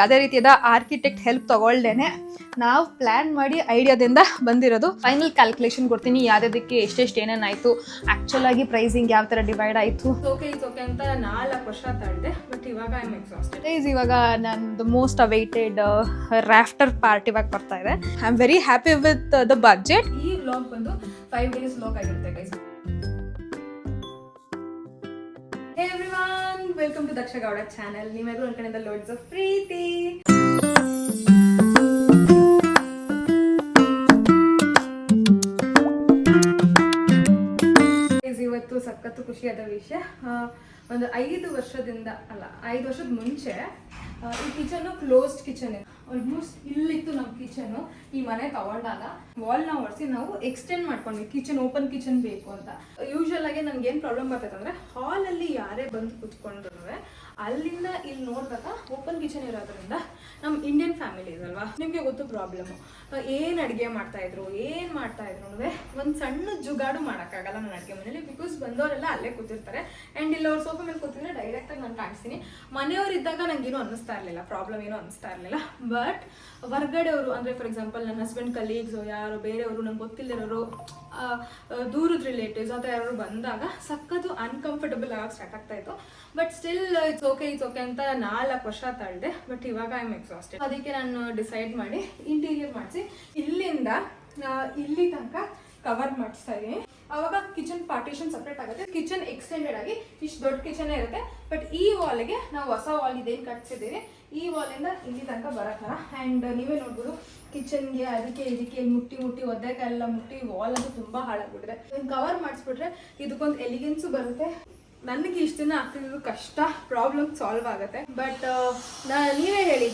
ಯಾವುದೇ ರೀತಿಯಾದ architect help ತಗೊಳ್ದೇನೆ ನಾವು ಪ್ಲ್ಯಾನ್ ಮಾಡಿ ಐಡಿಯಾದಿಂದ ಬಂದಿರೋದು. ಫೈನಲ್ ಕ್ಯಾಲ್ಕುಲೇಷನ್ ಕೊಡ್ತೀನಿ, ಯಾವುದಕ್ಕೆ ಎಷ್ಟೆಷ್ಟು ಏನೇನಾಯಿತು, ಆ್ಯಕ್ಚುಲ್ ಆಗಿ ಪ್ರೈಸಿಂಗ್ ಯಾವ ಥರ ಡಿವೈಡ್ ಆಯಿತು. ಓಕೆ ಅಂತ 4 ವರ್ಷ ತಳ್ಳಿದೆ, ಬಟ್ ಇವಾಗ ಐ ಆಮ್ ಎಕ್ಸಾಸ್ಟೆಡ್. ಇವಾಗ ನಂದು ಮೋಸ್ಟ್ ಅವೈಟೆಡ್ ರಾಫ್ಟರ್ ಪಾರ್ಟ್ ಇವಾಗ ಬರ್ತಾ ಇದೆ. I am very happy with the budget. ಈ ವ್ಲಾಗ್ ಬಂದು 5 days ವ್ಲಾಗ್ ಆಗಿರುತ್ತೆ guys. Hey everyone, welcome to Daksha Gowda channel. ನಿಮ್ಮೆಲ್ಲರೂ ನನ್ನ ಕಡೆಯಿಂದ ಲೋಡ್ಸ್ ಆಫ್ ಪ್ರೀತಿ. ಇವತ್ತು ಸಖತ್ತು ಖುಷಿಯಾದ ವಿಷಯ. ಒಂದು 5 ವರ್ಷದ ಮುಂಚೆ ಈ ಕಿಚನ್ನು ಕ್ಲೋಸ್ಡ್ ಕಿಚನ್, ಆಲ್ಮೋಸ್ಟ್ ಇಲ್ಲಿತ್ತು ನಮ್ಮ ಕಿಚನ್ನು. ಈ ಮನೆ ತಗೊಂಡಾಗ ವಾಲ್ನ ಒರೆಸಿ ನಾವು ಎಕ್ಸ್ಟೆಂಡ್ ಮಾಡ್ಕೊಂಡ್ವಿ, ಕಿಚನ್ ಓಪನ್ ಕಿಚನ್ ಬೇಕು ಅಂತ. ಯೂಶುವಲ್ ಆಗಿ ನನ್ಗೆ ಏನು ಪ್ರಾಬ್ಲಮ್ ಬರ್ತೈತೆ ಅಂದರೆ, ಹಾಲಲ್ಲಿ ಯಾರೇ ಬಂದು ಕುತ್ಕೊಂಡ್ರು ಅಲ್ಲಿಂದ ಇಲ್ಲಿ ನೋಡಿದಾಗ ಓಪನ್ ಕಿಚನ್ ಇರೋದ್ರಿಂದ ನಮ್ಮ ಇಂಡಿಯನ್ ಫ್ಯಾಮಿಲಿ ಇದಲ್ವಾ, ನಿಮಗೆ ಗೊತ್ತು ಪ್ರಾಬ್ಲಮ್ಮು. ಏನು ಅಡುಗೆ ಮಾಡ್ತಾಯಿದ್ರು ಒಂದು ಸಣ್ಣ ಜುಗಾಡು ಮಾಡೋಕ್ಕಾಗಲ್ಲ ನನ್ನ ಅಡುಗೆ ಮನೇಲಿ. ಬಿಕಾಸ್ ಬಂದವರೆಲ್ಲ ಅಲ್ಲೇ ಕೂತಿರ್ತಾರೆ ಆ್ಯಂಡ್ ಇಲ್ಲಿ ಅವ್ರು ಸೋಫಾ ಮೇಲೆ ಕೂತಿದ್ರೆ ಡೈರೆಕ್ಟಾಗಿ ನಾನು ಕಾಣಿಸ್ತೀನಿ. ಮನೆಯವರಿದ್ದಾಗ ನನಗೇನು ಅನ್ನಿಸ್ತಾ ಇರಲಿಲ್ಲ, ಪ್ರಾಬ್ಲಮ್ ಏನೂ ಅನ್ನಿಸ್ತಾ ಇರಲಿಲ್ಲ. ಬಟ್ ಹೊರ್ಗಡೆಯವರು ಅಂದರೆ ಫಾರ್ ಎಕ್ಸಾಂಪಲ್ ನನ್ನ ಹಸ್ಬೆಂಡ್ ಕಲೀಗ್ಸು, ಯಾರು ಬೇರೆಯವರು ನಂಗೆ ಗೊತ್ತಿಲ್ಲದಿರೋರು, ದೂರದ ರಿಲೇಟಿವ್ಸ್ ಆ ಥರ ಯಾರು ಬಂದಾಗ ಸಖತ್ತು ಅನ್ಕಂಫರ್ಟಬಲ್ ಆಗಿ ಸ್ಟಾರ್ಟ್ ಆಗ್ತಾಯಿತ್ತು. ಬಟ್ ಸ್ಟಿಲ್ ಇಟ್ಸ್ ಓಕೆ ಅಂತ 4 ವರ್ಷ ತಳ್ಳಿದೆ, ಬಟ್ ಇವಾಗ ಐ ಆಮ್ ಎಕ್ಸಾಸ್ಟೆಡ್. ಅದಕ್ಕೆ ನಾನು ಡಿಸೈಡ್ ಮಾಡಿ ಇಂಟೀರಿಯರ್ ಮಾಡಿಸಿ ಇಲ್ಲಿಂದ ಇಲ್ಲಿ ತನಕ ಕವರ್ ಮಾಡಿಸ್ತಾ ಇದ್ದೀನಿ. ಅವಾಗ ಕಿಚನ್ ಪಾರ್ಟಿಷನ್ ಸಪ್ರೇಟ್ ಆಗುತ್ತೆ. ಕಿಚನ್ ಎಕ್ಸ್ಟೆಂಡೆಡ್ ಆಗಿ ಇಷ್ಟು ದೊಡ್ಡ ಕಿಚನ್ ಇರುತ್ತೆ. ಬಟ್ ಈ ವಾಲ್ಗೆ ನಾವು ಹೊಸ ವಾಲ್ ಇದೇನು ಕಟ್ಸಿದ್ದೀವಿ, ಈ ವಾಲಿಂದ ಇಲ್ಲಿ ತನಕ ಬರೋ ಥರ. ಆ್ಯಂಡ್ ನೀವೇ ನೋಡ್ಬೋದು ಕಿಚನ್ಗೆ ಇದಕ್ಕೆ ಮುಟ್ಟಿ ಒದ್ದೆಕಾಯೆಲ್ಲ ಮುಟ್ಟಿ ವಾಲ್ ಅದು ತುಂಬ ಹಾಳಾಗ್ಬಿಟ್ಟಿದೆ. ಇದನ್ನು ಕವರ್ ಮಾಡಿಸ್ಬಿಟ್ರೆ ಇದಕ್ಕೊಂದು ಎಲಿಗೆನ್ಸು ಬರುತ್ತೆ. ನನಗೆ ಇಷ್ಟು ದಿನ ಆಗ್ತಿದ್ದು ಕಷ್ಟ, ಪ್ರಾಬ್ಲಮ್ ಸಾಲ್ವ್ ಆಗುತ್ತೆ. ಬಟ್ ನೀವೇ ಹೇಳಿ,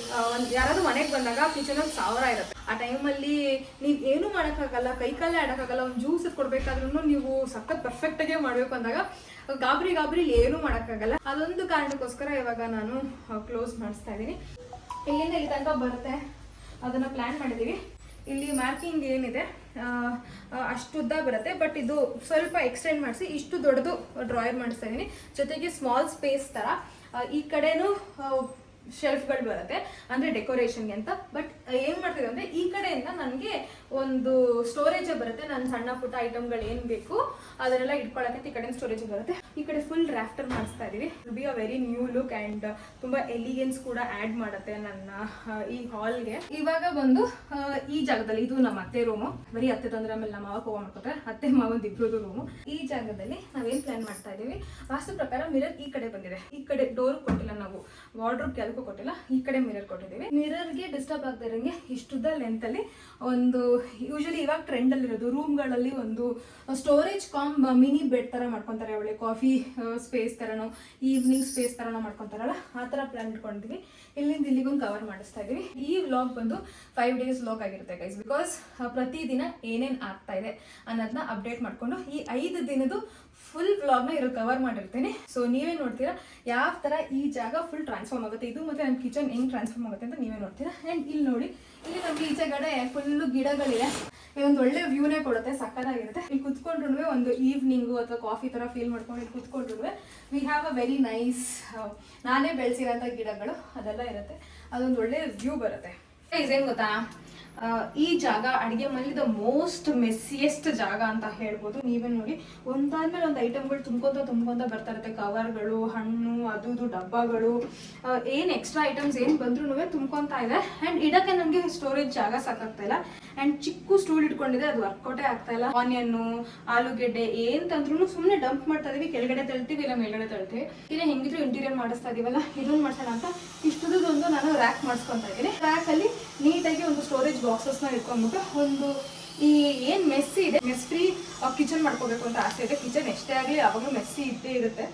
ಯಾರಾದ್ರೂ ಮನೆಗೆ ಬಂದಾಗ ಕಿಚನಲ್ಲಿ 1000 ಇರುತ್ತೆ. ಆ ಟೈಮಲ್ಲಿ ನೀವು ಏನೂ ಮಾಡೋಕ್ಕಾಗಲ್ಲ, ಕೈಕಾಲೇ ಆಡೋಕ್ಕಾಗಲ್ಲ. ಒಂದು ಜ್ಯೂಸ್ ಕೊಡಬೇಕಾದ್ರೂ ನೀವು ಸಖತ್ ಪರ್ಫೆಕ್ಟಾಗೇ ಮಾಡಬೇಕು ಅಂದಾಗ ಗಾಬರಿ ಏನೂ ಮಾಡೋಕ್ಕಾಗಲ್ಲ. ಅದೊಂದು ಕಾರಣಕ್ಕೋಸ್ಕರ ಇವಾಗ ನಾನು ಕ್ಲೋಸ್ ಮಾಡಿಸ್ತಾ ಇದ್ದೀನಿ. ಇಲ್ಲಿಂದ ಇಲ್ಲಿ ತನಕ ಬರುತ್ತೆ, ಅದನ್ನು ಪ್ಲ್ಯಾನ್ ಮಾಡಿದ್ದೀವಿ. ಇಲ್ಲಿ ಮಾರ್ಕಿಂಗ್ ಏನಿದೆ ಅಷ್ಟು ಉದ್ದ ಬರುತ್ತೆ, ಬಟ್ ಇದು ಸ್ವಲ್ಪ ಎಕ್ಸ್ಟೆಂಡ್ ಮಾಡಿಸಿ ಇಷ್ಟು ದೊಡ್ಡದು ಡ್ರಾಯರ್ ಮಾಡಿಸ್ತಾ ಇದ್ದೀನಿ. ಜೊತೆಗೆ ಸ್ಮಾಲ್ ಸ್ಪೇಸ್ ಥರ ಈ ಕಡೆನೂ ಶೆಲ್ಫ್ಗಳು ಬರುತ್ತೆ, ಅಂದರೆ ಡೆಕೋರೇಷನ್ಗೆ ಅಂತ. ಬಟ್ ಏನು ಮಾಡ್ತಿದ್ದೆ ಅಂದರೆ, ಈ ಕಡೆಯಿಂದ ನನಗೆ ಒಂದು ಸ್ಟೋರೇಜೇ ಬರುತ್ತೆ. ನನ್ನ ಸಣ್ಣ ಪುಟ್ಟ ಐಟಮ್ಗಳು ಏನು ಬೇಕು ಅದನ್ನೆಲ್ಲ ಇಟ್ಕೊಳ್ಳೋಕ್ಕೆ ಈ ಕಡೆ ಸ್ಟೋರೇಜ್ ಬರುತ್ತೆ. ಈ ಕಡೆ ಫುಲ್ ರಾಫ್ಟರ್ ಮಾಡಿಸ್ತಾ ಇದ್ದೀವಿ. Be a very new look and ತುಂಬ ಎಲಿಗೆನ್ಸ್ ಕೂಡ ಆ್ಯಡ್ ಮಾಡುತ್ತೆ ನನ್ನ ಈ ಹಾಲ್ಗೆ. ಇವಾಗ ಬಂದು ಈ ಜಾಗದಲ್ಲಿ, ಇದು ನಮ್ಮ ಅತ್ತೆ ರೂಮು, ಬರೀ ಅತ್ತೆ ತಂದ್ರೆ ಆಮೇಲೆ ನಮ್ಮ ಮಾವ ಕೋವ ಮಾಡ್ಕೊತಾರೆ, ಅತ್ತೆ ಮಾವಂದು ಇಬ್ಬರದು ರೂಮು. ಈ ಜಾಗದಲ್ಲಿ ನಾವೇನು ಪ್ಲ್ಯಾನ್ ಮಾಡ್ತಾ ಇದ್ದೀವಿ, ವಾಸ್ತು ಪ್ರಕಾರ ಮಿರರ್ ಈ ಕಡೆ ಬಂದಿದೆ. ಈ ಕಡೆ ಡೋರ್ ಕೊಟ್ಟಿಲ್ಲ, ನಾವು ವಾರ್ಡ್ರೋಬ್ಗೆ ಅದಕ್ಕೂ ಕೊಟ್ಟಿಲ್ಲ, ಈ ಕಡೆ ಮಿರರ್ ಕೊಟ್ಟಿದ್ದೀವಿ. ಮಿರರ್ಗೆ ಡಿಸ್ಟರ್ಬ್ ಆಗದೆ ಇರೋಂಗೆ ಇಷ್ಟುದ್ದ ಲೆಂತಲ್ಲಿ ಒಂದು, ಯೂಶಲಿ ಇವಾಗ ಟ್ರೆಂಡಲ್ಲಿರೋದು ರೂಮ್ಗಳಲ್ಲಿ ಒಂದು ಸ್ಟೋರೇಜ್ ಮಿನಿ ಬೆಡ್ ಥರ ಮಾಡ್ಕೊತಾರೆ, ಒಳ್ಳೆ ಕಾಫಿ ಸ್ಪೇಸ್ ಥರನೋ ಈವ್ನಿಂಗ್ ಸ್ಪೇಸ್ ಥರನೋ ಮಾಡ್ಕೊತಾರಲ್ಲ, ಆ ಥರ ಪ್ಲ್ಯಾನ್ ಇಟ್ಕೊಂಡಿದ್ವಿ. ಇಲ್ಲಿಂದ ಇಲ್ಲಿಗೊಂದು ಕವರ್ ಮಾಡಿಸ್ತಾ ಇದ್ದೀವಿ. ಈ ವ್ಲಾಗ್ ಬಂದು 5 days ವ್ಲಾಗ್ ಆಗಿರುತ್ತೆ ಗೈಸ್. ಬಿಕಾಸ್ ಪ್ರತಿದಿನ ಏನೇನು ಆಗ್ತಾ ಇದೆ ಅನ್ನೋದನ್ನ ಅಪ್ಡೇಟ್ ಮಾಡಿಕೊಂಡು ಈ 5 ದಿನದ್ದು ಫುಲ್ ವ್ಲಾಗ್ನ ಕವರ್ ಮಾಡಿರ್ತೀನಿ. ಸೊ ನೀವೇ ನೋಡ್ತೀರಾ ಯಾವ ಥರ ಈ ಜಾಗ ಫುಲ್ ಟ್ರಾನ್ಸ್ಫಾರ್ಮ್ ಆಗುತ್ತೆ, ಇದು ಮತ್ತು ನಮ್ಮ ಕಿಚನ್ ಹೆಂಗೆ ಟ್ರಾನ್ಸ್ಫಾರ್ಮ್ ಆಗುತ್ತೆ ಅಂತ ನೀವೇ ನೋಡ್ತೀರಾ. ಆ್ಯಂಡ್ ಇಲ್ಲಿ ನೋಡಿ, ಇಲ್ಲಿ ನಮಗೆ ಈಚೆಗಡೆ ಫುಲ್ಲು ಗಿಡಗಳಿದೆ, ಒಂದು ಒಳ್ಳೆ ವ್ಯೂನೇ ಕೊಡುತ್ತೆ, ಸಕ್ಕತ್ತಾಗಿರುತ್ತೆ. ಇಲ್ಲಿ ಕುತ್ಕೊಂಡ್ರು ಒಂದು ಈವ್ನಿಂಗು ಅಥವಾ ಕಾಫಿ ಥರ ಫೀಲ್ ಮಾಡ್ಕೊಂಡು ಇಲ್ಲಿ ಕುತ್ಕೊಂಡ್ರು we have a very nice, ನಾನೇ ಬೆಳೆಸಿರೋಂಥ ಗಿಡಗಳು ಅದೆಲ್ಲ ಇರುತ್ತೆ. ಅದೊಂದು ಒಳ್ಳೆ ವ್ಯೂ ಬರುತ್ತೆ. ಇದೇನು ಗೊತ್ತಾ, ಈ ಜಾಗ ಅಡುಗೆ ಮನೇಲಿ ದ ಮೋಸ್ಟ್ ಮೆಸ್ಸಿಯೆಸ್ಟ್ ಜಾಗ ಅಂತ ಹೇಳ್ಬೋದು. ನೀವೇ ನೋಡಿ, ಒಂದಾದ್ಮೇಲೆ ಒಂದು ಐಟಮ್ಗಳು ತುಂಬ್ಕೊಂತ ಬರ್ತಾ ಇರುತ್ತೆ. ಕವರ್ಗಳು, ಹಣ್ಣು, ಅದು ಡಬ್ಬಗಳು, ಏನು ಎಕ್ಸ್ಟ್ರಾ ಐಟಮ್ಸ್ ಏನು ಬಂದ್ರೂ ತುಂಬ್ಕೊತಾ ಇದೆ. ಆ್ಯಂಡ್ ಇಡಕ್ಕೆ ನನಗೆ ಸ್ಟೋರೇಜ್ ಜಾಗ ಸಾಕಾಗ್ತಾ ಇಲ್ಲ. ಆ್ಯಂಡ್ ಚಿಕ್ಕ ಸ್ಟೂಲ್ ಇಟ್ಕೊಂಡಿದೆ, ಅದು ವರ್ಕೌಟೇ ಆಗ್ತಾ ಇಲ್ಲ. ಆನಿಯನ್ನು, ಆಲೂಗೆಡ್ಡೆ ಏನು ತಂದ್ರೂ ಸುಮ್ಮನೆ ಡಂಪ್ ಮಾಡ್ತಾ ಇದೀವಿ, ಕೆಳಗಡೆ ತಳ್ತೀವಿ ಇಲ್ಲ ಮೇಲ್ಗಡೆ ತಳ್ತೀವಿ. ಇಲ್ಲ ಹೆಂಗಿದ್ರು ಇಂಟೀರಿಯರ್ ಮಾಡಿಸ್ತಾ ಇದೀವಲ್ಲ, ಇದನ್ನು ಮಾಡ್ಸೋಣ ಅಂತ ಇಷ್ಟುದೊಂದು ನಾನು ರ್ಯಾಕ್ ಮಾಡಿಸ್ಕೊತಾ ಇದ್ದೀನಿ. ರ್ಯಾಕಲ್ಲಿ ನೀಟಾಗಿ ಒಂದು ಸ್ಟೋರೇಜ್ ಬಾಕ್ಸಸ್ನ ಇಟ್ಕೊಂಡ್ಬಿಟ್ಟು ಒಂದು ಈ ಏನು ಮೆಸ್ಸಿ ಇದೆ, ಮೆಸ್ ಫ್ರೀ ಕಿಚನ್ ಮಾಡ್ಕೋಬೇಕು ಅಂತ ಆಸೆ ಇದೆ. ಕಿಚನ್ ಎಷ್ಟೇ ಆಗಲಿ ಯಾವಾಗಲೂ ಮೆಸ್ಸಿ ಇದ್ದೇ ಇರುತ್ತೆ.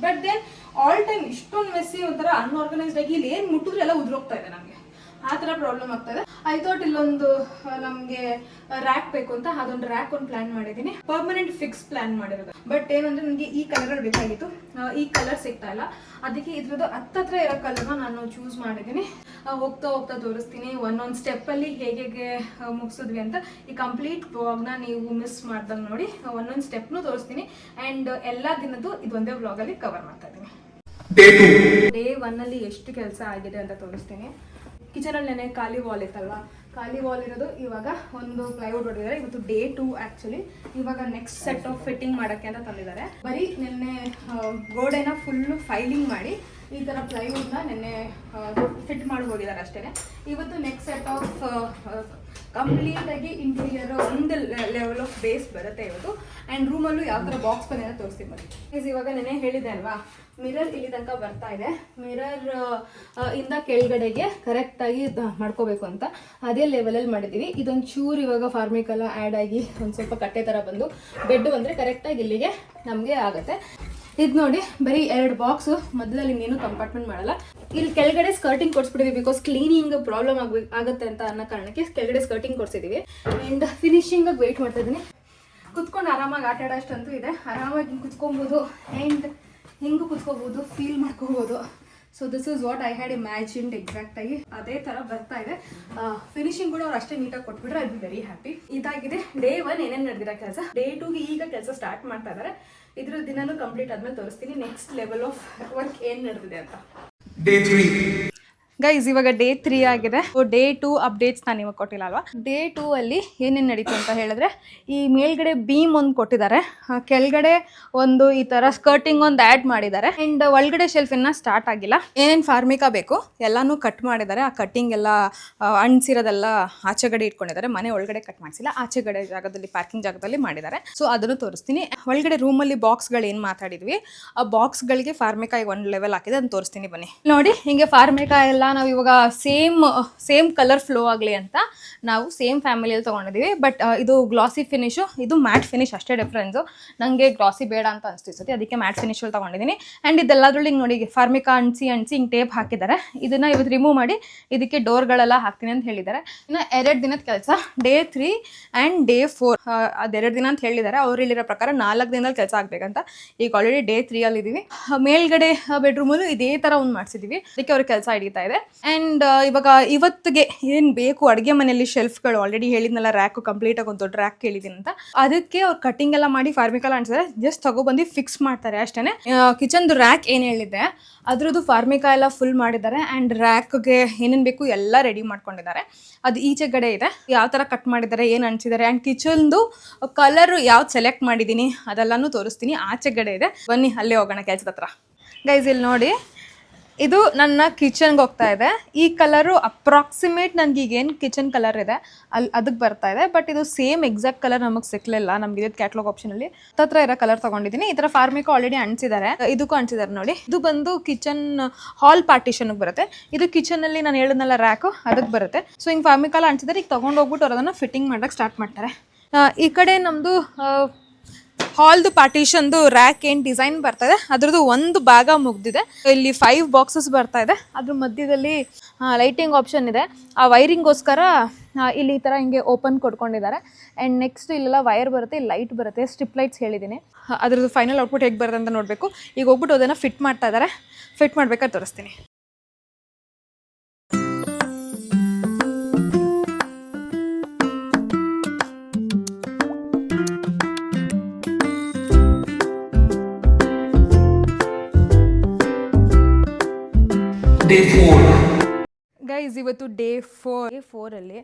ಬಟ್ ದೆನ್ ಆಲ್ ಟೈಮ್ ಇಷ್ಟೊಂದು ಮೆಸ್ಸಿ ಒಂಥರ ಅನ್ಆರ್ಗನೈಸ್ಡ್ ಆಗಿ ಇಲ್ಲಿ ಏನು ಮುಟ್ಟಿದ್ರೆ ಎಲ್ಲ ಉದುರೋಗ್ತಾ ಇದೆ ನನಗೆ, ಆ ಥರ ಪ್ರಾಬ್ಲಮ್ ಆಗ್ತಾ ಇದೆ. ಐ ಥಾಟ್ ಇಲ್ಲೊಂದು ನಮಗೆ ರ್ಯಾಕ್ ಬೇಕು ಅಂತ ಅದೊಂದು ರ್ಯಾಕ್ ಒಂದು ಪ್ಲ್ಯಾನ್ ಮಾಡಿದ್ದೀನಿ, ಪರ್ಮನೆಂಟ್ ಫಿಕ್ಸ್ ಪ್ಲ್ಯಾನ್ ಮಾಡಿರೋದು. ಬಟ್ ಏನಂದರೆ ನನಗೆ ಈ ಕಲರ್ಗಳು ಬೇಕಾಗಿತ್ತು, ಈ ಕಲರ್ ಸಿಗ್ತಾ ಇಲ್ಲ. ಅದಕ್ಕೆ ಇದ್ರದ್ದು ಹತ್ತತ್ರ ಇರೋ ಕಲರ್ನ ನಾನು ಚೂಸ್ ಮಾಡಿದ್ದೀನಿ. ಹೋಗ್ತಾ ತೋರಿಸ್ತೀನಿ ಒಂದೊಂದು ಸ್ಟೆಪ್ಪಲ್ಲಿ ಹೇಗೆ ಮುಗಿಸಿದ್ವಿ ಅಂತ. ಈ ಕಂಪ್ಲೀಟ್ ವ್ಲಾಗ್ನ ನೀವು ಮಿಸ್ ಮಾಡ್ದಂಗೆ ನೋಡಿ ಒಂದೊಂದು ಸ್ಟೆಪ್ನು ತೋರಿಸ್ತೀನಿ. ಆ್ಯಂಡ್ ಎಲ್ಲ ದಿನದ್ದು ಇದೊಂದೇ ವ್ಲಾಗಲ್ಲಿ ಕವರ್ ಮಾಡ್ತಾ ಇದ್ದೀನಿ. ಡೇ 1 ಅಲ್ಲಿ ಎಷ್ಟು ಕೆಲಸ ಆಗಿದೆ ಅಂತ ತೋರಿಸ್ತೀನಿ. ಕಿಚನಲ್ಲಿ ನೆನೆ ಖಾಲಿ ವಾಲ್ ಇತ್ತಲ್ವಾ, ಖಾಲಿ ವಾಲ್ ಇರೋದು ಇವಾಗ ಒಂದು ಪ್ಲೈವುಡ್ ಹೊಡೆದಿದ್ದಾರೆ. ಇವತ್ತು ಡೇ 2 ಆ್ಯಕ್ಚುಲಿ. ಇವಾಗ ನೆಕ್ಸ್ಟ್ ಸೆಟ್ ಆಫ್ ಫಿಟ್ಟಿಂಗ್ ಮಾಡೋಕ್ಕೆ ಅಂತ ತಂದಿದ್ದಾರೆ. ಬರೀ ನಿನ್ನೆ ಗೋಡೆನ ಫುಲ್ಲು ಫೈಲಿಂಗ್ ಮಾಡಿ ಈ ಥರ ಪ್ಲೈವುಡ್ನ ನಿನ್ನೆ ಫಿಟ್ ಮಾಡಿ ಹೋಗಿದ್ದಾರೆ ಅಷ್ಟೇ. ಇವತ್ತು ನೆಕ್ಸ್ಟ್ ಸೆಟ್ ಆಫ್ ಕಂಪ್ಲೀಟಾಗಿ ಇಂಟೀರಿಯರ್ ಒಂದು ಲೆವೆಲ್ ಆಫ್ ಬೇಸ್ ಬರುತ್ತೆ ಇವತ್ತು. ಆ್ಯಂಡ್ ರೂಮಲ್ಲೂ ಯಾವ ಥರ ಬಾಕ್ಸ್ ಬಂದಿದೆ ತೋರಿಸ್ತೀನಿ ಬನ್ನಿ. ಇವಾಗ ನೆನೆ ಹೇಳಿದೆ ಅಲ್ವಾ, ಮಿರರ್ ಇಲ್ಲಿ ತನಕ ಬರ್ತಾ ಇದೆ. ಮಿರರ್ ಇಂದ ಕೆಳಗಡೆಗೆ ಕರೆಕ್ಟಾಗಿ ಮಾಡ್ಕೋಬೇಕು ಅಂತ ಅದೇ ಲೆವೆಲಲ್ಲಿ ಮಾಡಿದ್ದೀವಿ. ಇದೊಂದು ಚೂರು ಇವಾಗ ಫಾರ್ಮಿಕಲ್ಲ ಆ್ಯಡ್ ಆಗಿ ಒಂದು ಸ್ವಲ್ಪ ಕಟ್ಟೆ ಥರ ಬಂದು ಬೆಡ್ ಬಂದರೆ ಕರೆಕ್ಟಾಗಿ ಇಲ್ಲಿಗೆ ನಮಗೆ ಆಗುತ್ತೆ. ಇದು ನೋಡಿ ಬರೀ 2 ಬಾಕ್ಸು, ಮೊದಲಲ್ಲಿ ಇನ್ನೇನು ಕಂಪಾರ್ಟ್ಮೆಂಟ್ ಮಾಡಲ್ಲ. ಇಲ್ಲಿ ಕೆಳಗಡೆ ಸ್ಕರ್ಟಿಂಗ್ ಕೊಡಿಸ್ಬಿಟ್ಟಿದ್ವಿ ಬಿಕಾಸ್ ಕ್ಲೀನಿಂಗ್ ಪ್ರಾಬ್ಲಮ್ ಆಗುತ್ತೆ ಅಂತ ಅನ್ನೋ ಕಾರಣಕ್ಕೆ ಕೆಳಗಡೆ ಸ್ಕರ್ಟಿಂಗ್ ಕೊಡಿಸಿದ್ದೀವಿ. ಆ್ಯಂಡ್ ಫಿನಿಶಿಂಗಾಗಿ ವೆಯ್ಟ್ ಮಾಡ್ತಾ ಇದ್ದೀನಿ. ಕುತ್ಕೊಂಡು ಆರಾಮಾಗಿ ಆಟ ಆಡೋ ಅಷ್ಟಂತೂ ಇದೆ. ಆರಾಮಾಗಿ ಹಿಂಗೆ ಕುತ್ಕೊಬೋದು ಆ್ಯಂಡ್ ಹಿಂಗೂ ಕುತ್ಕೋಬೋದು, ಫೀಲ್ ಮಾಡ್ಕೋಬೋದು. So this is what I had imagined ಎಕ್ಸಾಕ್ಟಾಗಿ ಅದೇ ಥರ ಬರ್ತಾ ಇದೆ. ಫಿನಿಶಿಂಗ್ ಕೂಡ ಅವ್ರು ಅಷ್ಟೇ ನೀಟಾಗಿ ಕೊಟ್ಬಿಟ್ರೆ ಐ ಬಿ ವೆರಿ ಹ್ಯಾಪಿ. ಇದಾಗಿದೆ ಡೇ 1 ಏನೇನು ನಡೆದಿರೋ ಕೆಲಸ. ಡೇ 2ಗೆ ಈಗ ಕೆಲಸ ಸ್ಟಾರ್ಟ್ ಮಾಡ್ತಾ ಇದ್ದಾರೆ. ಇದ್ರ ದಿನನೂ ಕಂಪ್ಲೀಟ್ ಆದ್ಮೇಲೆ ತೋರಿಸ್ತೀನಿ ನೆಕ್ಸ್ಟ್ ಲೆವೆಲ್ ಆಫ್ ವರ್ಕ್ ಏನು ನಡೆದಿದೆ ಅಂತ. ಡೇ 3 ಗೈಸ್, ಇವಾಗ ಡೇ 3 ಆಗಿದೆ. ಡೇ 2 ಅಪ್ಡೇಟ್ಸ್ ನಾನು ಇವಾಗ ಕೊಟ್ಟಿಲ್ಲ ಅಲ್ವಾ. ಡೇ 2 ಅಲ್ಲಿ ಏನೇನು ನಡೀತು ಅಂತ ಹೇಳಿದ್ರೆ, ಈ ಮೇಲ್ಗಡೆ ಬೀಮ್ ಒಂದು ಕೊಟ್ಟಿದ್ದಾರೆ, ಕೆಳಗಡೆ ಒಂದು ಈ ಥರ ಸ್ಕರ್ಟಿಂಗ್ ಒಂದು ಆ್ಯಡ್ ಮಾಡಿದ್ದಾರೆ. ಆ್ಯಂಡ್ ಒಳಗಡೆ ಶೆಲ್ಫ್ ಇನ್ನೂ ಸ್ಟಾರ್ಟ್ ಆಗಿಲ್ಲ. ಏನೇನು ಫಾರ್ಮಿಕಾ ಬೇಕು ಎಲ್ಲನೂ ಕಟ್ ಮಾಡಿದ್ದಾರೆ. ಆ ಕಟ್ಟಿಂಗ್ ಎಲ್ಲ ಅಣಿಸಿರೋದೆಲ್ಲ ಆಚೆಗಡೆ ಇಟ್ಕೊಂಡಿದ್ದಾರೆ. ಮನೆ ಒಳಗಡೆ ಕಟ್ ಮಾಡಿಸಿಲ್ಲ, ಆಚೆಗಡೆ ಜಾಗದಲ್ಲಿ ಪಾರ್ಕಿಂಗ್ ಜಾಗದಲ್ಲಿ ಮಾಡಿದ್ದಾರೆ. ಸೊ ಅದನ್ನು ತೋರಿಸ್ತೀನಿ. ಒಳಗಡೆ ರೂಮಲ್ಲಿ ಬಾಕ್ಸ್ಗಳು ಏನು ಮಾತಾಡಿದ್ವಿ, ಆ ಬಾಕ್ಸ್ಗಳಿಗೆ ಫಾರ್ಮಿಕಾ ಈಗ ಒಂದು ಲೆವೆಲ್ ಹಾಕಿದೆ, ಅದನ್ನು ತೋರಿಸ್ತೀನಿ ಬನ್ನಿ. ನೋಡಿ ಹಿಂಗೆ ಫಾರ್ಮಿಕಾ ಎಲ್ಲ ನಾವು ಇವಾಗ ಸೇಮ್ ಕಲರ್ ಫ್ಲೋ ಆಗಲಿ ಅಂತ ನಾವು ಸೇಮ್ ಫ್ಯಾಮಿಲಿಯಲ್ಲಿ ತೊಗೊಂಡಿದ್ದೀವಿ. ಬಟ್ ಇದು ಗ್ಲಾಸಿ ಫಿನಿಶು, ಇದು ಮ್ಯಾಟ್ ಫಿನಿಶ್ ಅಷ್ಟೇ ಡಿಫ್ರೆನ್ಸು. ನನಗೆ ಗ್ಲಾಸಿ ಬೇಡ ಅಂತ ಅನಿಸ್ತಿರ್ತದೆ, ಅದಕ್ಕೆ ಮ್ಯಾಟ್ ಫಿನಿಶಲ್ಲಿ ತೊಗೊಂಡಿದ್ದೀನಿ. ಆ್ಯಂಡ್ ಇದೆಲ್ಲದ್ರಲ್ಲಿ ಹಿಂಗೆ ನೋಡಿ ಫಾರ್ಮಿಕಾ ಅಂಟಿಸಿ ಹಿಂಗೆ ಟೇಪ್ ಹಾಕಿದ್ದಾರೆ. ಇದನ್ನು ಇವತ್ತು ರಿಮೂವ್ ಮಾಡಿ ಇದಕ್ಕೆ ಡೋರ್ಗಳೆಲ್ಲ ಹಾಕ್ತೀನಿ ಅಂತ ಹೇಳಿದ್ದಾರೆ. ಇನ್ನು 2 ದಿನದ ಕೆಲಸ, ಡೇ 3 ಆ್ಯಂಡ್ ಡೇ 4. ಅದು 2 ದಿನ ಅಂತ ಹೇಳಿದ್ದಾರೆ. ಅವ್ರು ಹೇಳಿರೋ ಪ್ರಕಾರ 4 ದಿನದಲ್ಲಿ ಕೆಲಸ ಆಗಬೇಕಂತ. ಈಗ ಆಲ್ರೆಡಿ ಡೇ 3 ಅಲ್ಲಿ ಇದ್ದೀವಿ. ಮೇಲ್ಗಡೆ ಬೆಡ್ರೂಮಲ್ಲೂ ಇದೇ ಥರ ಒಂದು ಮಾಡಿಸಿದ್ದೀವಿ, ಅದಕ್ಕೆ ಅವ್ರಿಗೆ ಕೆಲಸ ಹಿಡಿತಾ ಇದೆ. ಆ್ಯಂಡ್ ಇವಾಗ ಇವತ್ತಿಗೆ ಏನು ಬೇಕು ಅಡುಗೆ ಮನೆಯಲ್ಲಿ ಶೆಲ್ಫ್ಗಳು ಆಲ್ರೆಡಿ ಹೇಳಿದ್ನಲ್ಲ, ರ್ಯಾಕು ಕಂಪ್ಲೀಟಾಗಿ ಒಂದು ದೊಡ್ಡ ರ್ಯಾಕ್ ಕೇಳಿದ್ದೀನಿ ಅಂತ, ಅದಕ್ಕೆ ಅವ್ರು ಕಟ್ಟಿಂಗ್ ಎಲ್ಲ ಮಾಡಿ ಫಾರ್ಮಿಕಲ್ಲ ಅನ್ಸಿದ್ರೆ ಜಸ್ಟ್ ತಗೊಬಂದು ಫಿಕ್ಸ್ ಮಾಡ್ತಾರೆ ಅಷ್ಟೇ. ಕಿಚನ್ದು ರ್ಯಾಕ್ ಏನು ಹೇಳಿದ್ದೆ ಅದ್ರದ್ದು ಫಾರ್ಮಿಕಾ ಎಲ್ಲ ಫುಲ್ ಮಾಡಿದ್ದಾರೆ. ಆ್ಯಂಡ್ ರ್ಯಾಕ್ಗೆ ಏನೇನು ಬೇಕು ಎಲ್ಲ ರೆಡಿ ಮಾಡ್ಕೊಂಡಿದ್ದಾರೆ. ಅದು ಈಚೆಗಡೆ ಇದೆ, ಯಾವ ಥರ ಕಟ್ ಮಾಡಿದ್ದಾರೆ, ಏನು ಅನಿಸಿದ್ದಾರೆ. ಆ್ಯಂಡ್ ಕಿಚನ್ದು ಕಲರ್ ಯಾವ್ದು ಸೆಲೆಕ್ಟ್ ಮಾಡಿದ್ದೀನಿ ಅದೆಲ್ಲನೂ ತೋರಿಸ್ತೀನಿ. ಆಚೆಗಡೆ ಇದೆ, ಬನ್ನಿ ಅಲ್ಲೇ ಹೋಗೋಣ ಕೆಲಸದ ಹತ್ರ. ಗೈಸ್ ಇಲ್ಲಿ ನೋಡಿ, ಇದು ನನ್ನ ಕಿಚನ್ಗೆ ಹೋಗ್ತಾ ಇದೆ. ಈ ಕಲರು ಅಪ್ರಾಕ್ಸಿಮೇಟ್ ನನಗೆ ಈಗೇನು ಕಿಚನ್ ಕಲರ್ ಇದೆ ಅದಕ್ಕೆ ಬರ್ತಾ ಇದೆ. ಬಟ್ ಇದು ಸೇಮ್ ಎಕ್ಸಾಕ್ಟ್ ಕಲರ್ ನಮಗೆ ಸಿಕ್ಕಲಿಲ್ಲ. ನಮ್ಗೆ ಇದು ಕ್ಯಾಟ್ಲಾಗ್ ಆಪ್ಷನಲ್ಲಿ ಹತ್ರ ಇರೋ ಕಲರ್ ತೊಗೊಂಡಿದ್ದೀನಿ. ಈ ಥರ ಫಾರ್ಮಿಕಾ ಆಲ್ರೆಡಿ ಅಂಟಿಸಿದ್ದಾರೆ, ಇದಕ್ಕೂ ಅಂಟಿಸಿದ್ದಾರೆ ನೋಡಿ. ಇದು ಬಂದು ಕಿಚನ್ ಹಾಲ್ ಪಾರ್ಟಿಷನ್ಗೆ ಬರುತ್ತೆ. ಇದು ಕಿಚನಲ್ಲಿ ನಾನು ಹೇಳಿದ್ನಲ್ಲ ರ್ಯಾಕು, ಅದಕ್ಕೆ ಬರುತ್ತೆ. ಸೊ ಹಿಂಗೆ ಫಾರ್ಮಿಕಾಲ ಅಂಟಿಸಿದ್ದಾರೆ. ಈಗ ತೊಗೊಂಡು ಹೋಗ್ಬಿಟ್ಟು ಅವ್ರು ಅದನ್ನು ಫಿಟ್ಟಿಂಗ್ ಮಾಡೋಕ್ಕೆ ಸ್ಟಾರ್ಟ್ ಮಾಡ್ತಾರೆ. ಈ ಕಡೆ ನಮ್ಮದು ಹಾಲ್ದು ಪಾರ್ಟಿಷನ್ದು ರ್ಯಾಕ್ ಏನು ಡಿಸೈನ್ ಬರ್ತದೆ ಅದ್ರದ್ದು ಒಂದು ಭಾಗ ಮುಗ್ದಿದೆ. ಇಲ್ಲಿ 5 ಬಾಕ್ಸಸ್ ಬರ್ತಾ ಇದೆ. ಅದ್ರ ಮಧ್ಯದಲ್ಲಿ ಲೈಟಿಂಗ್ ಆಪ್ಷನ್ ಇದೆ. ಆ ವೈರಿಂಗೋಸ್ಕರ ಇಲ್ಲಿ ಈ ಥರ ಹಿಂಗೆ ಓಪನ್ ಕೊಡ್ಕೊಂಡಿದ್ದಾರೆ. ಆ್ಯಂಡ್ ನೆಕ್ಸ್ಟ್ ಇಲ್ಲೆಲ್ಲ ವೈರ್ ಬರುತ್ತೆ, ಇಲ್ಲಿ ಲೈಟ್ ಬರುತ್ತೆ, ಸ್ಟ್ರಿಪ್ ಲೈಟ್ಸ್ ಹೇಳಿದ್ದೀನಿ. ಅದ್ರದ್ದು ಫೈನಲ್ ಔಟ್ಪುಟ್ ಹೇಗೆ ಬರುತ್ತೆ ಅಂತ ನೋಡಬೇಕು. ಈಗ ಹೋಗ್ಬಿಟ್ಟು ಅದನ್ನು ಫಿಟ್ ಮಾಡ್ತಾ ಇದ್ದಾರೆ. ಫಿಟ್ ಮಾಡ್ಬೇಕಾದ್ರೆ ತೋರಿಸ್ತೀನಿ. ಡೇ 4 ಗೈಸ್, ಇವತ್ತು ಡೇ 4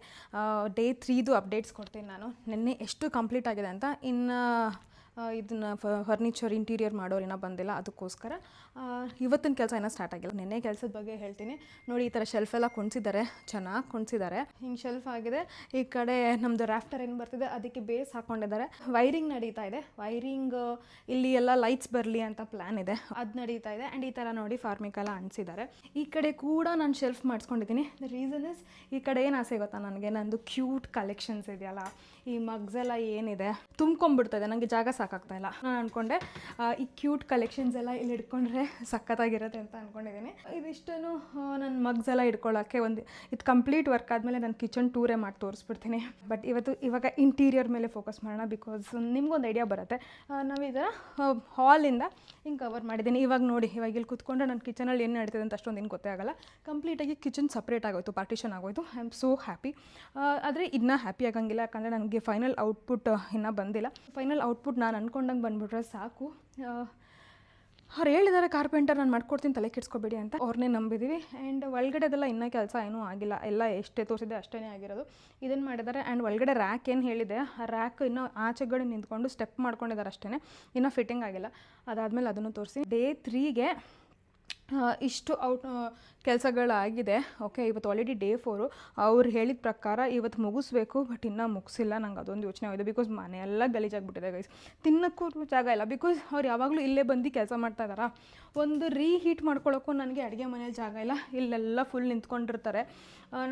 ಡೇ 3ದು ಅಪ್ಡೇಟ್ಸ್ ಕೊಡ್ತೀನಿ ನಾನು. ನಿನ್ನೆ ಎಷ್ಟು ಕಂಪ್ಲೀಟ್ ಆಗಿದೆ ಅಂತ. ಇನ್ನು ಇದನ್ನು ಫರ್ನಿಚರ್ ಇಂಟೀರಿಯರ್ ಮಾಡೋರು ಏನೋ ಬಂದಿಲ್ಲ, ಅದಕ್ಕೋಸ್ಕರ ಇವತ್ತಿನ ಕೆಲಸ ಏನೋ ಸ್ಟಾರ್ಟ್ ಆಗಿಲ್ಲ. ನಿನ್ನೆ ಕೆಲಸದ ಬಗ್ಗೆ ಹೇಳ್ತೀನಿ ನೋಡಿ. ಈ ಥರ ಶೆಲ್ಫ್ ಎಲ್ಲ ಕುಣಿಸಿದ್ದಾರೆ, ಚೆನ್ನಾಗಿ ಕುಣಿಸಿದ್ದಾರೆ. ಹಿಂಗೆ ಶೆಲ್ಫ್ ಆಗಿದೆ. ಈ ಕಡೆ ನಮ್ಮದು ರಾಫ್ಟರ್ ಏನು ಬರ್ತಿದೆ ಅದಕ್ಕೆ ಬೇಸ್ ಹಾಕ್ಕೊಂಡಿದ್ದಾರೆ. ವೈರಿಂಗ್ ನಡೀತಾ ಇದೆ. ವೈರಿಂಗ್ ಇಲ್ಲಿ ಎಲ್ಲ ಲೈಟ್ಸ್ ಬರಲಿ ಅಂತ ಪ್ಲ್ಯಾನ್ ಇದೆ, ಅದು ನಡೀತಾ ಇದೆ. ಆ್ಯಂಡ್ ಈ ಥರ ನೋಡಿ ಫಾರ್ಮಿಕಾ ಎಲ್ಲ ಅಂಟಿಸಿದ್ದಾರೆ. ಈ ಕಡೆ ಕೂಡ ನಾನು ಶೆಲ್ಫ್ ಮಾಡಿಸ್ಕೊಂಡಿದ್ದೀನಿ. ದ ರೀಸನ್ ಇಸ್, ಈ ಕಡೆ ಏನು ಆಸೆ ಗೊತ್ತಾ ನನಗೆ, ನಂದು ಕ್ಯೂಟ್ ಕಲೆಕ್ಷನ್ಸ್ ಇದೆಯಲ್ಲ, ಈ ಮಗ್ಸ್ ಎಲ್ಲ ಏನಿದೆ ತುಂಬ್ಕೊಂಡ್ಬಿಡ್ತಾಯಿದೆ, ನನಗೆ ಜಾಗ ಸಾಕಾಗ್ತಾ ಇಲ್ಲ. ನಾನು ಅಂದ್ಕೊಂಡೆ ಈ ಕ್ಯೂಟ್ ಕಲೆಕ್ಷನ್ಸ್ ಎಲ್ಲ ಇಲ್ಲಿ ಇಟ್ಕೊಂಡ್ರೆ ಸಖತ್ತಾಗಿರುತ್ತೆ ಅಂತ ಅಂದ್ಕೊಂಡಿದ್ದೀನಿ. ಇದಿಷ್ಟೂ ನನ್ನ ಮಗ್ಸ್ ಎಲ್ಲ ಇಟ್ಕೊಳ್ಳೋಕ್ಕೆ ಇದು ಕಂಪ್ಲೀಟ್ ವರ್ಕ್ ಆದಮೇಲೆ ನಾನು ಕಿಚನ್ ಟೂರೇ ಮಾಡಿ ತೋರಿಸ್ಬಿಡ್ತೀನಿ. ಬಟ್ ಇವಾಗ ಇಂಟೀರಿಯರ್ ಮೇಲೆ ಫೋಕಸ್ ಮಾಡೋಣ, ಬಿಕಾಸ್ ನಿಮ್ಗೊಂದು ಐಡಿಯಾ ಬರುತ್ತೆ. ನಾವು ಇದರ ಹಾಲಿಂದ ಹಿಂಗೆ ಕವರ್ ಮಾಡಿದ್ದೀನಿ. ಇವಾಗ ನೋಡಿ, ಇವಾಗ ಇಲ್ಲಿ ಕೂತ್ಕೊಂಡ್ರೆ ನನ್ನ ಕಿಚನಲ್ಲಿ ಏನು ನಡೀತಿದೆ ಅಂತ ಅಷ್ಟೊಂದು ಏನು ಗೊತ್ತೇ ಆಗೋಲ್ಲ. ಕಂಪ್ಲೀಟಾಗಿ ಕಿಚನ್ ಸಪ್ರೇಟ್ ಆಗೋಯ್ತು, ಪಾರ್ಟಿಷನ್ ಆಗೋಯ್ತು. I am so happy. ಆದರೆ ಇನ್ನೂ ಹ್ಯಾಪಿ ಆಗಂಗಿಲ್ಲ, ಯಾಕಂದರೆ ನನಗೆ ಫೈನಲ್ ಔಟ್ಪುಟ್ ಇನ್ನೂ ಬಂದಿಲ್ಲ. ಫೈನಲ್ ಔಟ್ಪುಟ್ ನಾನು ಅಂದ್ಕೊಂಡಂಗೆ ಬಂದುಬಿಟ್ರೆ ಸಾಕು. ಅವ್ರು ಹೇಳಿದ್ದಾರೆ ಕಾರ್ಪೆಂಟರ್ ನಾನು ಮಾಡ್ಕೊಡ್ತೀನಿ ತಲೆ ಕೆಡ್ಸ್ಕೊಬೇಡಿ ಅಂತ, ಅವ್ರನ್ನೇ ನಂಬಿದ್ದೀವಿ. ಆ್ಯಂಡ್ ಒಳಗಡೆದೆಲ್ಲ ಇನ್ನೂ ಕೆಲಸ ಏನೂ ಆಗಿಲ್ಲ, ಎಲ್ಲ ಎಷ್ಟೇ ತೋರಿಸಿದೆ ಅಷ್ಟೇ ಆಗಿರೋದು. ಇದನ್ನು ಮಾಡಿದ್ದಾರೆ. ಆ್ಯಂಡ್ ಒಳಗಡೆ ರ್ಯಾಕ್ ಏನು ಹೇಳಿದೆ ಆ ರ್ಯಾಕ್ ಇನ್ನೂ ಆಚೆಗಡೆ ನಿಂತ್ಕೊಂಡು ಸ್ಟೆಪ್ ಮಾಡ್ಕೊಂಡಿದ್ದಾರೆ ಅಷ್ಟೇ, ಇನ್ನೂ ಫಿಟ್ಟಿಂಗ್ ಆಗಿಲ್ಲ. ಅದಾದಮೇಲೆ ಅದನ್ನು ತೋರಿಸಿ. ಡೇ 3ಗೆ ಇಷ್ಟು ಕೆಲಸಗಳಾಗಿದೆ. ಓಕೆ, ಇವತ್ತು ಆಲ್ರೆಡಿ ಡೇ 4. ಅವ್ರು ಹೇಳಿದ ಪ್ರಕಾರ ಇವತ್ತು ಮುಗಿಸ್ಬೇಕು, ಬಟ್ ಇನ್ನೂ ಮುಗಿಸಿಲ್ಲ. ನಂಗೆ ಅದೊಂದು ಯೋಚನೆ ಆಗಿದೆ. ಬಿಕಾಸ್ ಮನೆಯೆಲ್ಲ ಗಲೀಜಾಗಿಬಿಟ್ಟಿದೆ ಗೈಸ್, ತಿನ್ನೋಕ್ಕೂ ಜಾಗ ಇಲ್ಲ. ಬಿಕಾಸ್ ಅವ್ರು ಯಾವಾಗಲೂ ಇಲ್ಲೇ ಬಂದು ಕೆಲಸ ಮಾಡ್ತಾ ಇದ್ದಾರಾ, ಒಂದು ರೀಹೀಟ್ ಮಾಡ್ಕೊಳ್ಳೋಕ್ಕೂ ನನಗೆ ಅಡುಗೆ ಮನೇಲಿ ಜಾಗ ಇಲ್ಲ. ಇಲ್ಲೆಲ್ಲ ಫುಲ್ ನಿಂತ್ಕೊಂಡಿರ್ತಾರೆ.